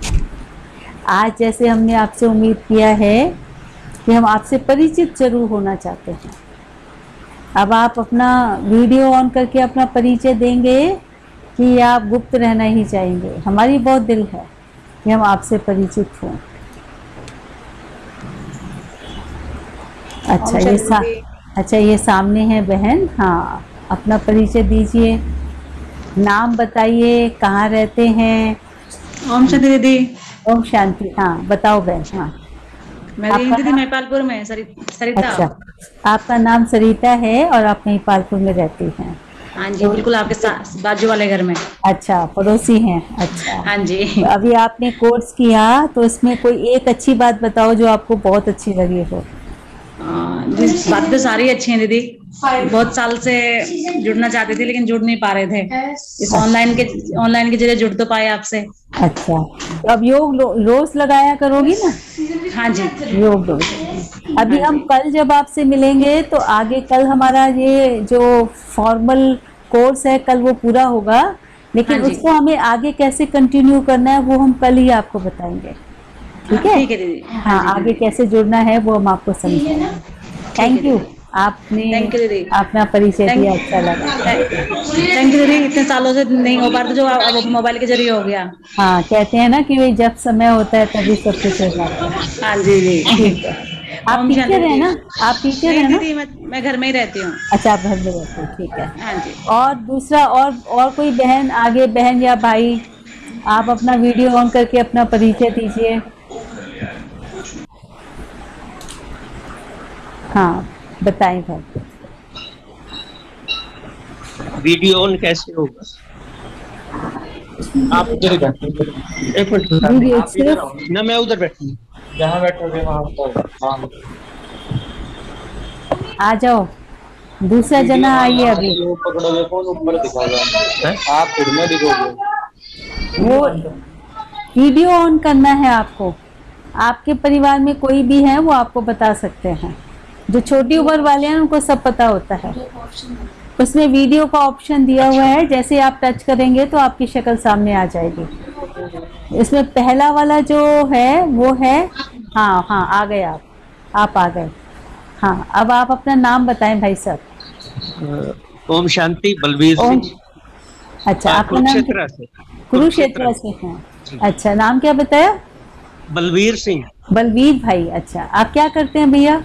आज जैसे हमने आपसे उम्मीद किया है कि हम आपसे परिचित जरूर होना चाहते हैं। अब आप अपना वीडियो ऑन करके अपना परिचय देंगे कि आप गुप्त रहना ही चाहेंगे? हमारी बहुत दिल है कि हम आपसे परिचित हों। अच्छा ये सामने है बहन। हाँ, अपना परिचय दीजिए, नाम बताइए, कहाँ रहते हैं? ओम शांति दीदी। ओम शांति। हाँ बताओ बहन। हाँ, मेरी दीदी महिपालपुर में सरिता। अच्छा, आपका नाम सरिता है और आप महिपालपुर में रहती हैं? हाँ जी, बिल्कुल आपके साथ बाजू वाले घर में। अच्छा, पड़ोसी हैं। अच्छा हाँ जी। तो अभी आपने कोर्स किया तो इसमें कोई एक अच्छी बात बताओ जो आपको बहुत अच्छी लगी हो। बात तो सारी अच्छी है दीदी। बहुत साल से जुड़ना चाहते थे लेकिन जुड़ नहीं पा रहे थे। इस ऑनलाइन के जरिए जुड़ तो पाए आपसे। अच्छा, तो अब योग रोज लगाया करोगी ना? हाँ जी, योग रोज। अभी हम कल जब आपसे मिलेंगे तो आगे कल हमारा ये जो फॉर्मल कोर्स है कल वो पूरा होगा, लेकिन उसको हमें आगे कैसे कंटिन्यू करना है वो हम कल ही आपको बताएंगे। ठीक है? ठीक है दीदी। हाँ, आगे कैसे जुड़ना है वो हम आपको समझाएंगे। थैंक यू, आपने अपना परिचय दिया, अच्छा लगा। थैंक यू दीदी। इतने सालों से नहीं हो पा रहा जो अब मोबाइल के जरिए हो गया। हाँ, कहते हैं ना कि जब समय होता है तभी सब कुछ हो जाता है। हाँ जी जी। ठीक है। आप टीचर है ना? आप टीचर है ना? दीदी मैं घर में ही रहती हूँ। अच्छा, आप घर में रहते हो। ठीक है। हाँ जी। और दूसरा और कोई बहन आगे, बहन या भाई, आप अपना वीडियो ऑन करके अपना परिचय दीजिए। हाँ बताएं भाई। वीडियो ऑन कैसे होगा? आप उधर बैठो, एक मिनट। आप इधर आओ ना, मैं उधर बैठूँ। जहाँ बैठोगे वहाँ बताओ। आ जाओ। दूसरा जना आइए अभी। वो पकड़ोगे कौन ऊपर दिखाओगे? आप फिर में दिखोगे। वो वीडियो ऑन करना है आपको। आपके परिवार में कोई भी है वो आपको बता सकते हैं। जो छोटी उम्र वाले हैं उनको सब पता होता है। उसमें वीडियो का ऑप्शन दिया हुआ है, जैसे आप टच करेंगे तो आपकी शक्ल सामने आ जाएगी। इसमें पहला वाला जो है वो है, हाँ हाँ आ गए आप आ गए। हाँ अब आप अपना नाम बताएं भाई साहब। ओम शांति, बलबीर सिंह। अच्छा आपका नाम? कुरुक्षेत्र से। कुरुक्षेत्र से हैं। अच्छा नाम क्या बताया? बलबीर सिंह। बलवीर भाई। अच्छा आप क्या करते हैं भैया?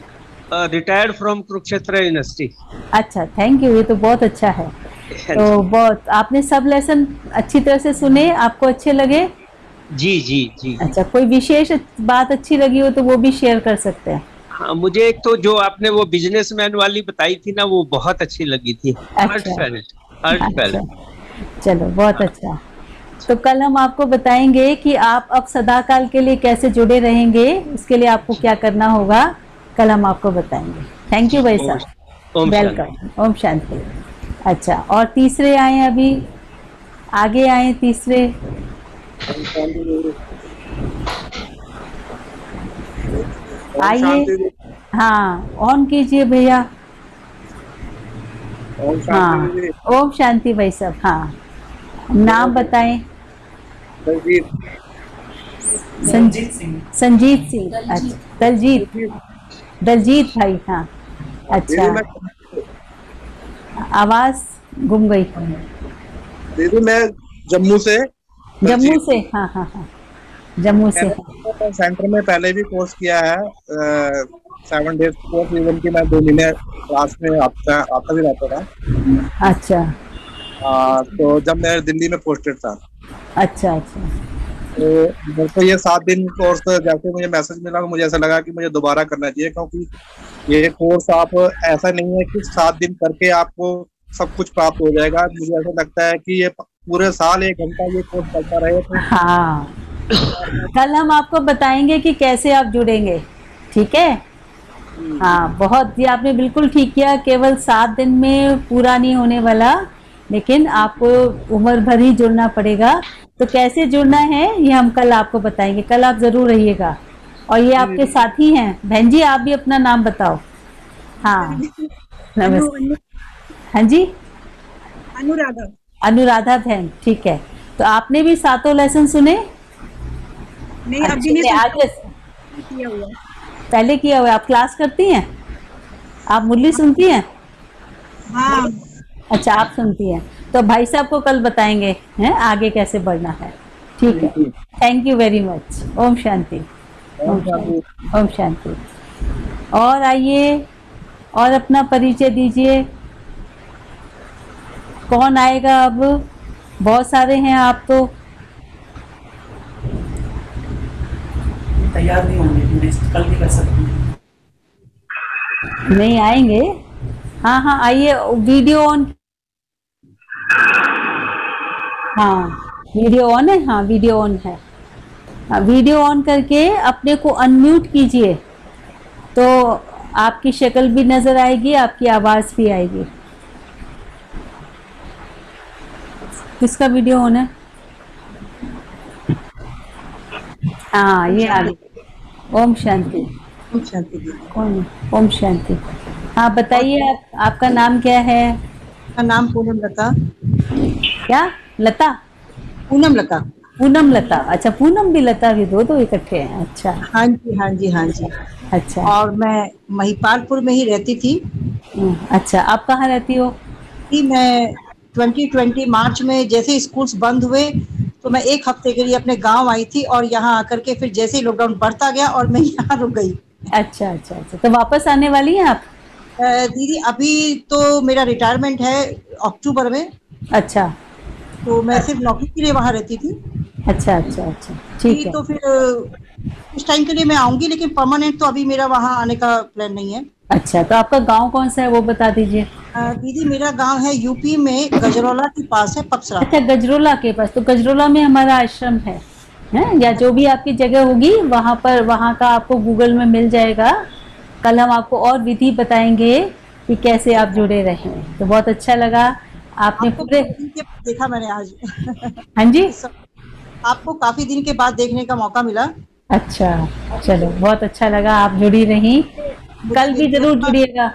Retired from Kurukshetra university. अच्छा थैंक यू, ये तो बहुत अच्छा है। तो बहुत आपने सब लेसन अच्छी तरह से सुने, आपको अच्छे लगे? जी जी जी। अच्छा कोई विशेष बात अच्छी लगी हो तो वो भी शेयर कर सकते हैं। हाँ, मुझे एक तो जो आपने वो बिजनेसमैन वाली बताई थी ना, वो बहुत अच्छी लगी थी। अच्छा चलो बहुत अच्छा। तो कल हम आपको बताएंगे कि आप अब सदाकाल के लिए कैसे जुड़े रहेंगे, इसके लिए आपको क्या करना होगा, कल हम आपको बताएंगे। थैंक यू भाई साहब, वेलकम। ओम शांति। अच्छा और तीसरे आए अभी, आगे आए तीसरे। आइए, हाँ ऑन कीजिए भैया। हाँ ओम शांति भाई साहब। हाँ नाम बताएं। संजीत सिंह। अच्छा दलजीत भाई। हाँ अच्छा आवाज गुम गई। दीदी मैं जम्मू से। हाँ हाँ हाँ जम्मू से। सेंटर में पहले भी कोर्स किया है, 7 डेज कोर्स, इवन की मैं 2 महीने क्लास में आता भी रहता था। अच्छा तो जब मैं दिल्ली में पोस्टेड था। अच्छा तो मेरे को ये 7 दिन कोर्स, जैसे मुझे मैसेज मिला तो मुझे ऐसा लगा कि मुझे दोबारा करना चाहिए, क्योंकि ये कोर्स आप ऐसा नहीं है कि 7 दिन करके आपको सब कुछ प्राप्त हो जाएगा। मुझे ऐसा लगता है कि ये पूरे साल 1 घंटा ये कोर्स चलता रहे तो। हाँ कल हम आपको बताएंगे कि कैसे आप जुड़ेंगे, ठीक है। हाँ बहुत, ये आपने बिल्कुल ठीक किया। केवल 7 दिन में पूरा नहीं होने वाला, लेकिन आपको उम्र भर ही जुड़ना पड़ेगा। तो कैसे जुड़ना है ये हम कल आपको बताएंगे। कल आप जरूर रहिएगा। और ये आपके साथी हैं। बहन जी आप भी अपना नाम बताओ। हाँ नमस्ते। हाँ जी अनुराधा बहन, ठीक है। तो आपने भी 7 लेसन सुने? नहीं अभी नहीं आगे किया हुआ। पहले किया हुआ। आप क्लास करती हैं? आप मुरली सुनती हैं? हाँ अच्छा आप सुनती हैं। तो भाई साहब को कल बताएंगे हैं आगे कैसे बढ़ना है, ठीक है। Thank you very much. ओम शांति। ओम शांति। और आइए और अपना परिचय दीजिए। कौन आएगा अब? बहुत सारे हैं आप तो। तैयार नहीं होंगे, नेक्स्ट कल भी कर सकते हैं। नहीं आएंगे? हाँ हाँ आइए। Video on. हाँ वीडियो ऑन है। हाँ वीडियो ऑन है। हाँ, वीडियो ऑन करके अपने को अनम्यूट कीजिए, तो आपकी शक्ल भी नजर आएगी, आपकी आवाज भी आएगी। किसका वीडियो ऑन है? हाँ ये आ गई। ओम शांति। ओम शांति दीदी। कौन? ओम शांति। हाँ बताइए आपका नाम क्या है? मेरा नाम पूनम लता। क्या लता? पूनम लता। पूनम लता। अच्छा पूनम भी लता भी, दो इकट्ठे हैं। अच्छा हाँ जी हाँ जी हाँ जी। अच्छा और मैं महिपालपुर में ही रहती थी। अच्छा आप कहाँ रहती हो? कि मैं 2020 मार्च में जैसे स्कूल्स बंद हुए तो मैं 1 हफ्ते के लिए अपने गांव आई थी, और यहाँ आकर के फिर जैसे ही लॉकडाउन बढ़ता गया और मैं यहाँ रुक गई। अच्छा अच्छा अच्छा। तो वापस आने वाली हैं आप? दीदी अभी तो मेरा रिटायरमेंट है अक्टूबर में। अच्छा तो मैं सिर्फ नौकरी के लिए वहाँ रहती थी। अच्छा अच्छा अच्छा ठीक है। तो फिर उस टाइम के लिए मैं आऊंगी, लेकिन परमानेंट तो अभी मेरा वहाँ आने का प्लान नहीं है। अच्छा तो आपका गांव कौन सा है वो बता दीजिए। दीदी मेरा गांव है यूपी में, गजरौला के पास है, पपसरा। अच्छा गजरोला के पास। तो गजरोला में हमारा आश्रम है, या जो भी आपकी जगह होगी वहाँ पर, वहाँ का आपको गूगल में मिल जाएगा। कल हम आपको और विधि बताएंगे कि कैसे आप जुड़े रहे। तो बहुत अच्छा लगा आपने पूरे देखा मैंने आज। हाँ जी, आपको काफी दिन के बाद देखने का मौका मिला। अच्छा, चलो बहुत अच्छा लगा, आप जुड़ी रही, कल भी जरूर जुड़िएगा।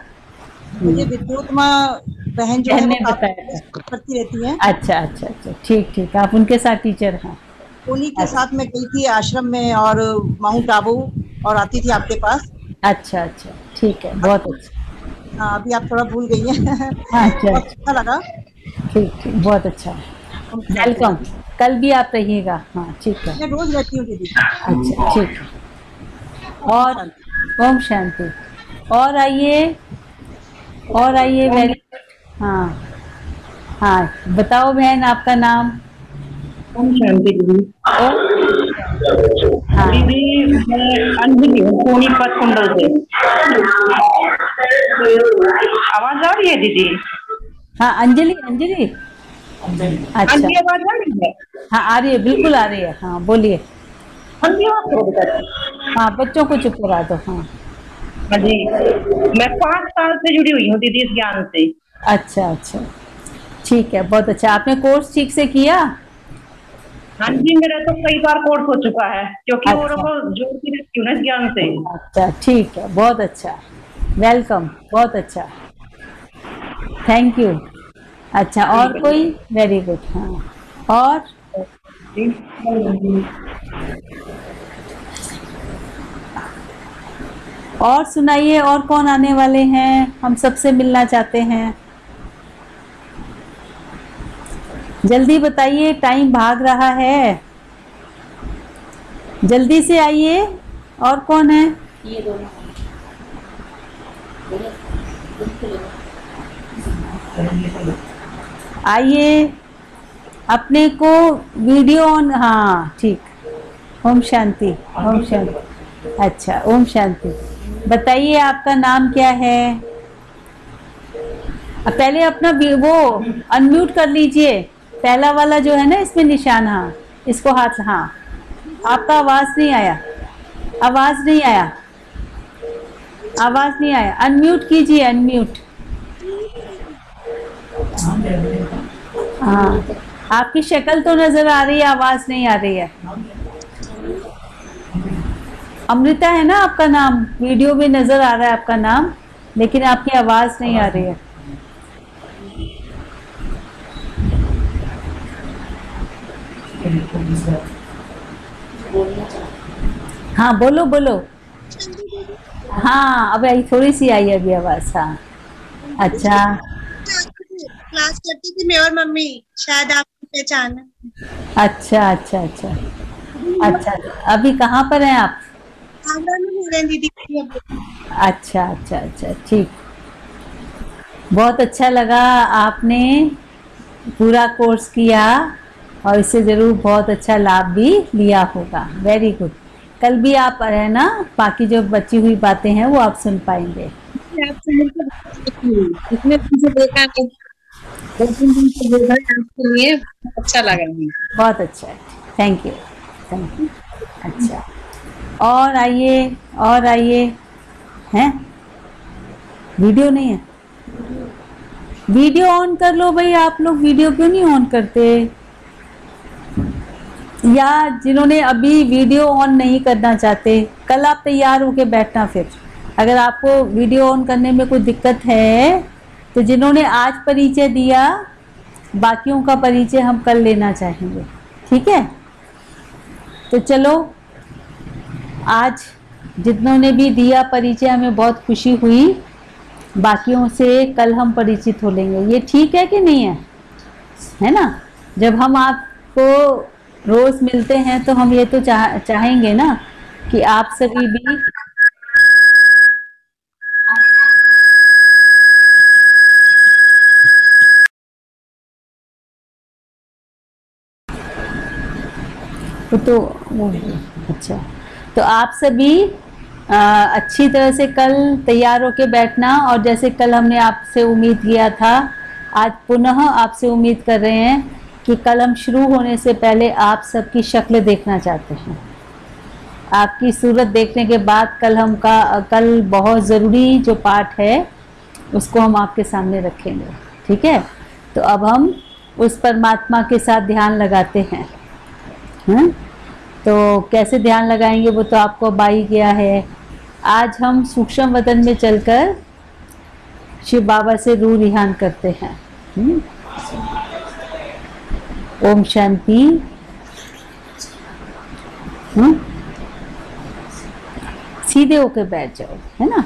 मुझे विद्युत माँ बहन जो है वो बताया करती रहती है। अच्छा अच्छा अच्छा, ठीक ठीक, आप उनके साथ टीचर हैं। उन्हीं के साथ मैं गई थी आश्रम में और माउंट आबू और आती थी आपके पास। अच्छा अच्छा, ठीक है, बहुत अच्छा। हाँ, अभी आप थोड़ा भूल गई हैं। अच्छा अच्छा लगा। ठीक ठीक, बहुत अच्छा, वेलकम, कल भी आप रहिएगा। हाँ ठीक है, मैं रोज रहती हूँ दीदी। अच्छा ठीक है। और ओम शांति। और आइए वेरी गुड। हाँ हाँ, बताओ बहन आपका नाम। ओम शांति दीदी। हाँ दीदी मैं अंजलि हूँ सोनीपत कुंडल से। आवाज आ रही है दीदी? हाँ, अंजलि अंजलि, अच्छा, अंजलि आवाज आ रही है? हाँ आ रही है, बिल्कुल आ रही है, हाँ बोलिए। हाँ, बच्चों को चुप करा दो। हाँ हाँ जी, मैं 5 साल से जुड़ी हुई हूँ दीदी इस ज्ञान से। अच्छा अच्छा, ठीक है, बहुत अच्छा। आपने कोर्स ठीक से किया? हाँ जी, मेरा तो कई बार कोर्स हो चुका है क्योंकि वो अच्छा। जोड़ती रहती हूँ ना इस ज्ञान से। अच्छा ठीक है, बहुत अच्छा, वेलकम, बहुत अच्छा, थैंक यू। अच्छा, और कोई? Very good. हाँ, और सुनाइए, और कौन आने वाले हैं? हम सबसे मिलना चाहते हैं, जल्दी बताइए, टाइम भाग रहा है, जल्दी से आइए। और कौन है? ये दोनों आइए, अपने को वीडियो ऑन, हाँ ठीक। ओम शांति, ओम शांति। अच्छा, ओम शांति। बताइए आपका नाम क्या है? पहले अपना वो अनम्यूट कर लीजिए, पहला वाला जो है ना इसमें निशान, हाँ इसको हाथ, हाँ आपका आवाज नहीं आया, आवाज नहीं आया, आवाज नहीं आया, अनम्यूट कीजिए, अनम्यूट। हाँ, आपकी शक्ल तो नजर आ रही है, आवाज नहीं आ रही है। अमृता है ना आपका नाम, वीडियो में नजर आ रहा है आपका नाम, लेकिन आपकी आवाज नहीं आ रही है। हाँ बोलो बोलो। हाँ, अब आई, थोड़ी सी आई अभी आवाज। हाँ अच्छा, क्लास करती थी मैं और मम्मी, शायद आपको पहचाना। अच्छा अच्छा अच्छा अच्छा, अभी कहाँ पर हैं आप? आगरा में हो रहे हैं दीदी। अच्छा अच्छा अच्छा, ठीक, बहुत अच्छा लगा, आपने पूरा कोर्स किया और इससे जरूर बहुत अच्छा लाभ भी लिया होगा। वेरी गुड, कल भी आप है ना, बाकी जो बची हुई बातें हैं वो आप सुन पाएंगे। इतने दिन से देखा नहीं, 2-3 दिन से देखा आपके लिए, अच्छा लगा मुझे। बहुत अच्छा है, थैंक यू, थैंक यू। अच्छा, और आइए, और आइए। हैं, वीडियो नहीं है? वीडियो ऑन कर लो भाई, आप लोग वीडियो क्यों नहीं ऑन करते? या जिन्होंने अभी वीडियो ऑन नहीं करना चाहते, कल आप तैयार होके बैठना। फिर अगर आपको वीडियो ऑन करने में कोई दिक्कत है तो जिन्होंने आज परिचय दिया, बाकियों का परिचय हम कल लेना चाहेंगे, ठीक है? तो चलो, आज जिन्होंने भी दिया परिचय, हमें बहुत खुशी हुई, बाकियों से कल हम परिचित हो लेंगे। ये ठीक है कि नहीं है ना? जब हम आपको रोज मिलते हैं तो हम ये तो चाहेंगे ना कि आप सभी भी तो अच्छा, तो आप सभी अच्छी तरह से कल तैयार होके बैठना, और जैसे कल हमने आपसे उम्मीद किया था, आज पुनः आपसे उम्मीद कर रहे हैं कि कल हम शुरू होने से पहले आप सबकी शक्ल देखना चाहते हैं। आपकी सूरत देखने के बाद कल बहुत ज़रूरी जो पाठ है उसको हम आपके सामने रखेंगे, ठीक है। तो अब हम उस परमात्मा के साथ ध्यान लगाते हैं। तो कैसे ध्यान लगाएंगे वो तो आपको अब आ ही गया है। आज हम सूक्ष्म वतन में चलकर शिव बाबा से रूह रिहान करते हैं। ओम शांति। सीधे होकर बैठ जाओ, है ना।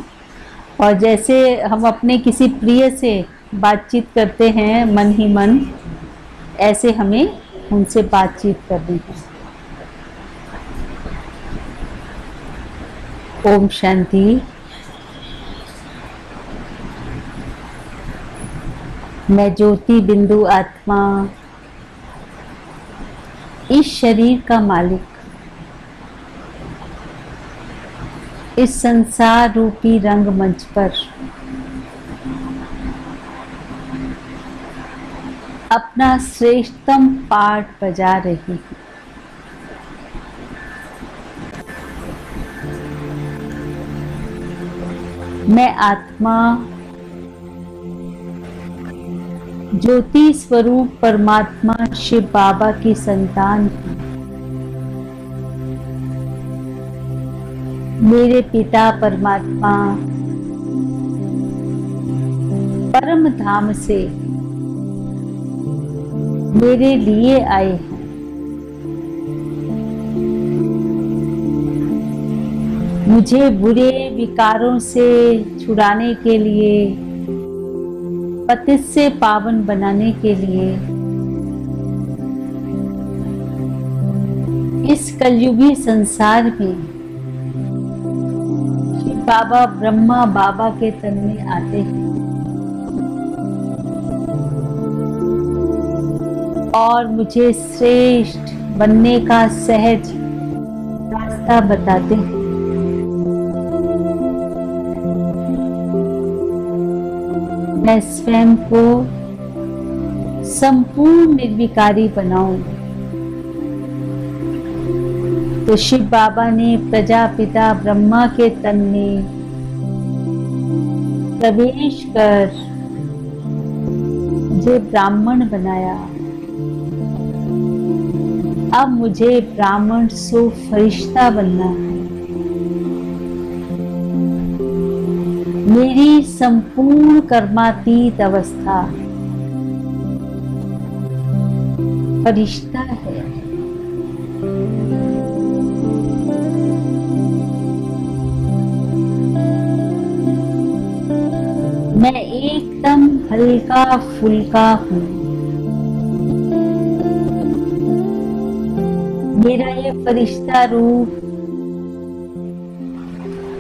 और जैसे हम अपने किसी प्रिय से बातचीत करते हैं मन ही मन, ऐसे हमें उनसे बातचीत करनी है। ओम शांति। मैं ज्योति बिंदु आत्मा, इस शरीर का मालिक, इस संसार रूपी रंगमंच पर अपना श्रेष्ठतम पाठ बजा रही हूँ। मैं आत्मा ज्योति स्वरूप परमात्मा शिव बाबा की संतान हूँ। मेरे पिता परमात्मा परम धाम से मेरे लिए आए हैं। मुझे बुरे विकारों से छुड़ाने के लिए, पतित से पावन बनाने के लिए इस कलयुगी संसार में शिव बाबा ब्रह्मा बाबा के तन में आते हैं और मुझे श्रेष्ठ बनने का सहज रास्ता बताते हैं। मैं स्वयं को संपूर्ण निर्विकारी बनाऊं। तो शिव बाबा ने प्रजापिता ब्रह्मा के तन में प्रवेश कर मुझे ब्राह्मण बनाया। अब मुझे ब्राह्मण सो फरिश्ता बनना है। मेरी संपूर्ण कर्मातीत अवस्था फरिश्ता है। मैं एकदम हल्का फुल्का हूँ। मेरा ये फरिश्ता रूप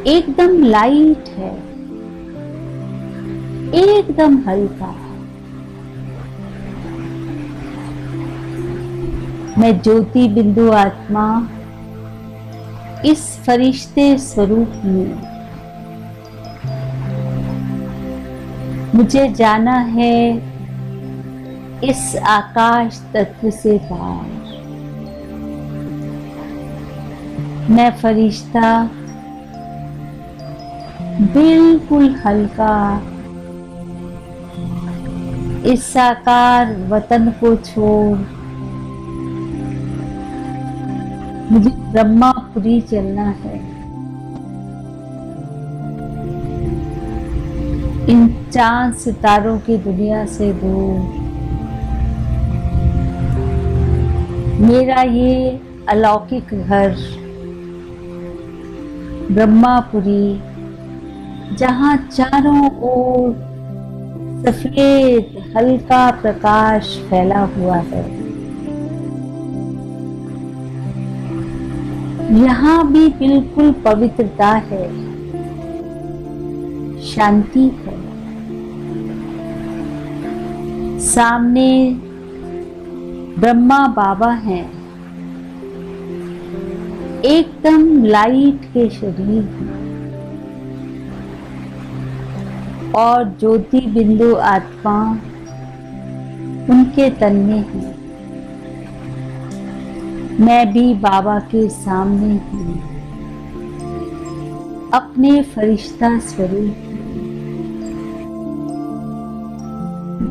एकदम लाइट है, एकदम हल्का। मैं ज्योति बिंदु आत्मा इस फरिश्ते स्वरूप में, मुझे जाना है इस आकाश तत्व से पार। मैं फरिश्ता बिल्कुल हल्का इस साकार वतन को छोड़ मुझे ब्रह्मापुरी चलना है। इन चांद सितारों की दुनिया से दूर मेरा ये अलौकिक घर ब्रह्मापुरी, जहाँ चारों ओर सफेद हल्का प्रकाश फैला हुआ है। यहाँ भी बिल्कुल पवित्रता है, शांति है। सामने ब्रह्मा बाबा हैं, एकदम लाइट के शरीर हैं और ज्योति बिंदु आत्मा उनके तन में है। मैं भी बाबा के सामने हूँ, अपने फरिश्ता स्वरूप।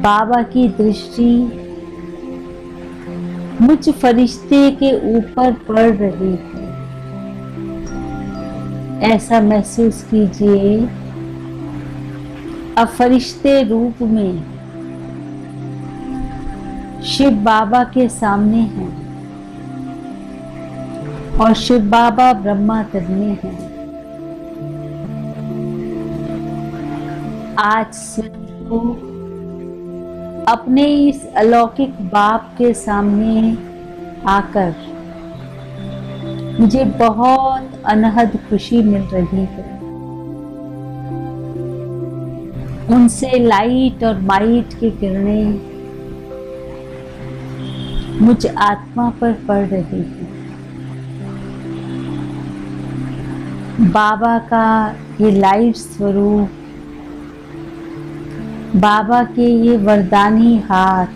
बाबा की दृष्टि मुझ फरिश्ते के ऊपर पड़ रही है। ऐसा महसूस कीजिए अब फरिश्ते रूप में शिव बाबा के सामने हैं और शिव बाबा ब्रह्मा तल में हैं। आज स्वयं को अपने इस अलौकिक बाप के सामने आकर मुझे बहुत अनहद खुशी मिल रही है। उनसे लाइट और माइट की किरणें मुझ आत्मा पर पड़ रही है। बाबा का ये लाइट स्वरूप, बाबा के ये वरदानी हाथ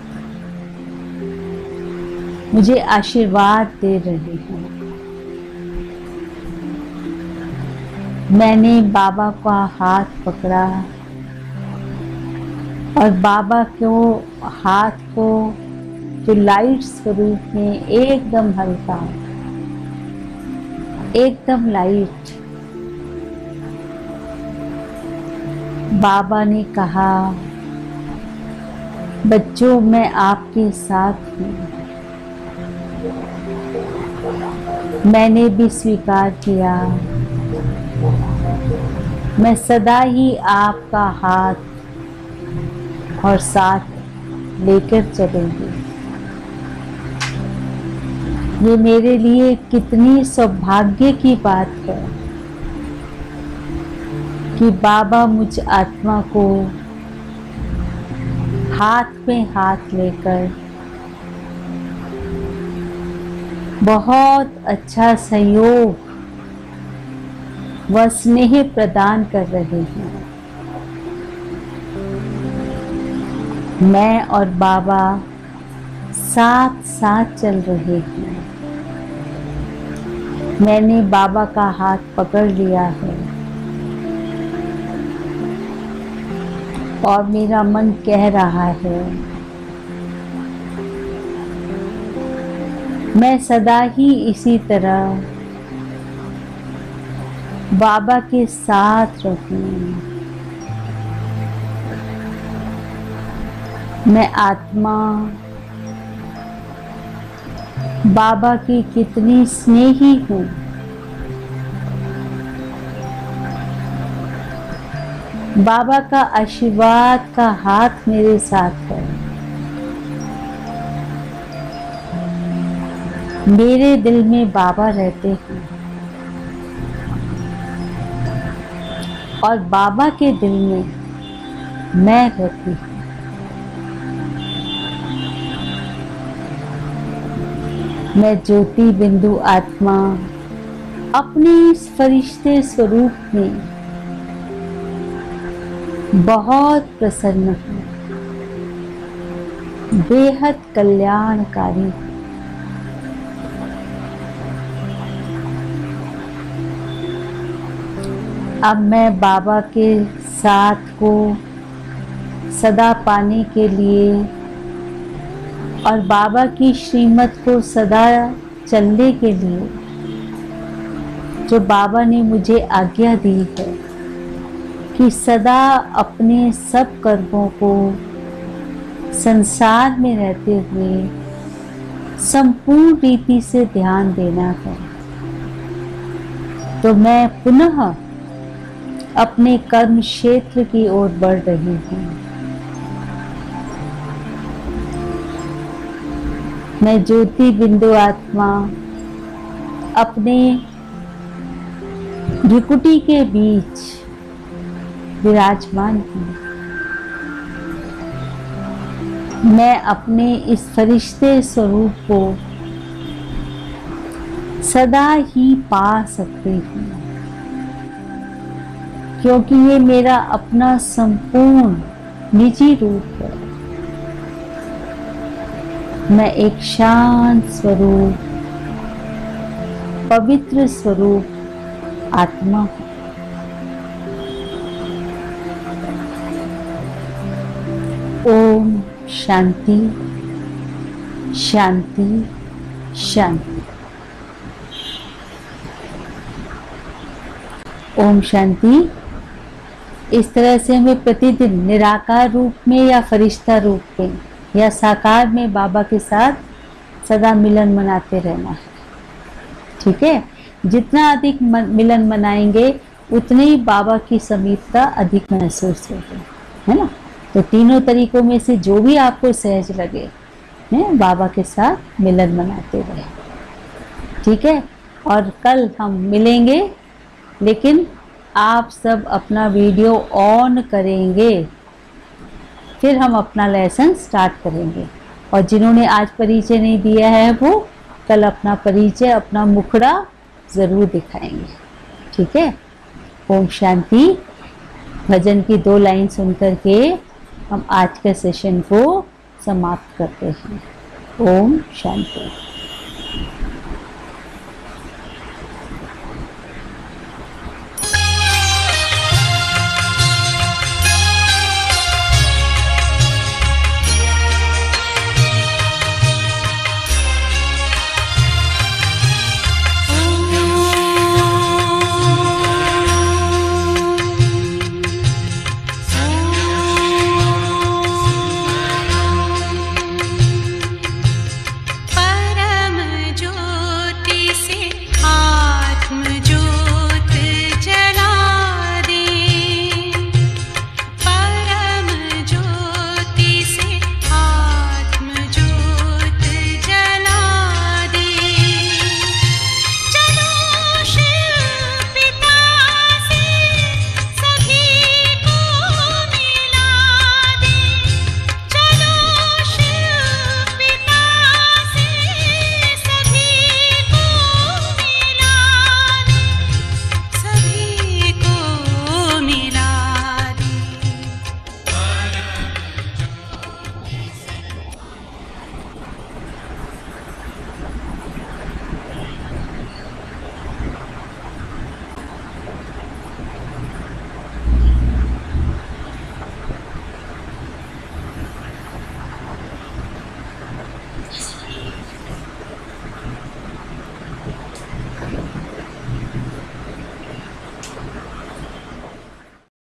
मुझे आशीर्वाद दे रहे हैं। मैंने बाबा का हाथ पकड़ा और बाबा को हाथ को जो लाइट स्वरूप में एकदम हल्का, एकदम लाइट, बाबा ने कहा, बच्चों मैं आपके साथ हूँ। मैंने भी स्वीकार किया, मैं सदा ही आपका हाथ और साथ लेकर चलूंगी। ये मेरे लिए कितनी सौभाग्य की बात है कि बाबा मुझ आत्मा को हाथ में हाथ लेकर बहुत अच्छा सहयोग व स्नेह प्रदान कर रहे हैं। मैं और बाबा साथ साथ चल रहे हैं। मैंने बाबा का हाथ पकड़ लिया है और मेरा मन कह रहा है मैं सदा ही इसी तरह बाबा के साथ रहूं। मैं आत्मा बाबा की कितनी स्नेही हूँ। बाबा का आशीर्वाद का हाथ मेरे साथ है। मेरे दिल में बाबा रहते हैं और बाबा के दिल में मैं रहती हूँ। मैं ज्योति बिंदु आत्मा अपने इस फरिश्ते स्वरूप में बहुत प्रसन्न हूँ, बेहद कल्याणकारी हूँ। अब मैं बाबा के साथ को सदा पाने के लिए और बाबा की श्रीमत को सदा चलने के लिए जो बाबा ने मुझे आज्ञा दी है कि सदा अपने सब कर्मों को संसार में रहते हुए संपूर्ण रीति से ध्यान देना है, तो मैं पुनः अपने कर्म क्षेत्र की ओर बढ़ रही हूँ। मैं ज्योति बिंदु आत्मा अपने भ्रिकुटी के बीच विराजमान हूँ। मैं अपने इस फरिश्ते स्वरूप को सदा ही पा सकती हूँ, क्योंकि ये मेरा अपना संपूर्ण निजी रूप है। मैं एक शांत स्वरूप, पवित्र स्वरूप आत्मा हूँ। ओम शांति शांति शांति। ओम शांति। इस तरह से हमें प्रतिदिन निराकार रूप में या फरिश्ता रूप में या साकार में बाबा के साथ सदा मिलन मनाते रहना है। ठीक है, जितना अधिक मिलन मनाएंगे उतने ही बाबा की समीपता अधिक महसूस होगी, है ना। तो तीनों तरीकों में से जो भी आपको सहज लगे, है, बाबा के साथ मिलन मनाते रहे। ठीक है, और कल हम मिलेंगे, लेकिन आप सब अपना वीडियो ऑन करेंगे, फिर हम अपना लेसन स्टार्ट करेंगे। और जिन्होंने आज परिचय नहीं दिया है वो कल अपना परिचय, अपना मुखड़ा ज़रूर दिखाएंगे। ठीक है, ओम शांति। भजन की 2 लाइन सुन करके हम आज के सेशन को समाप्त करते हैं। ओम शांति।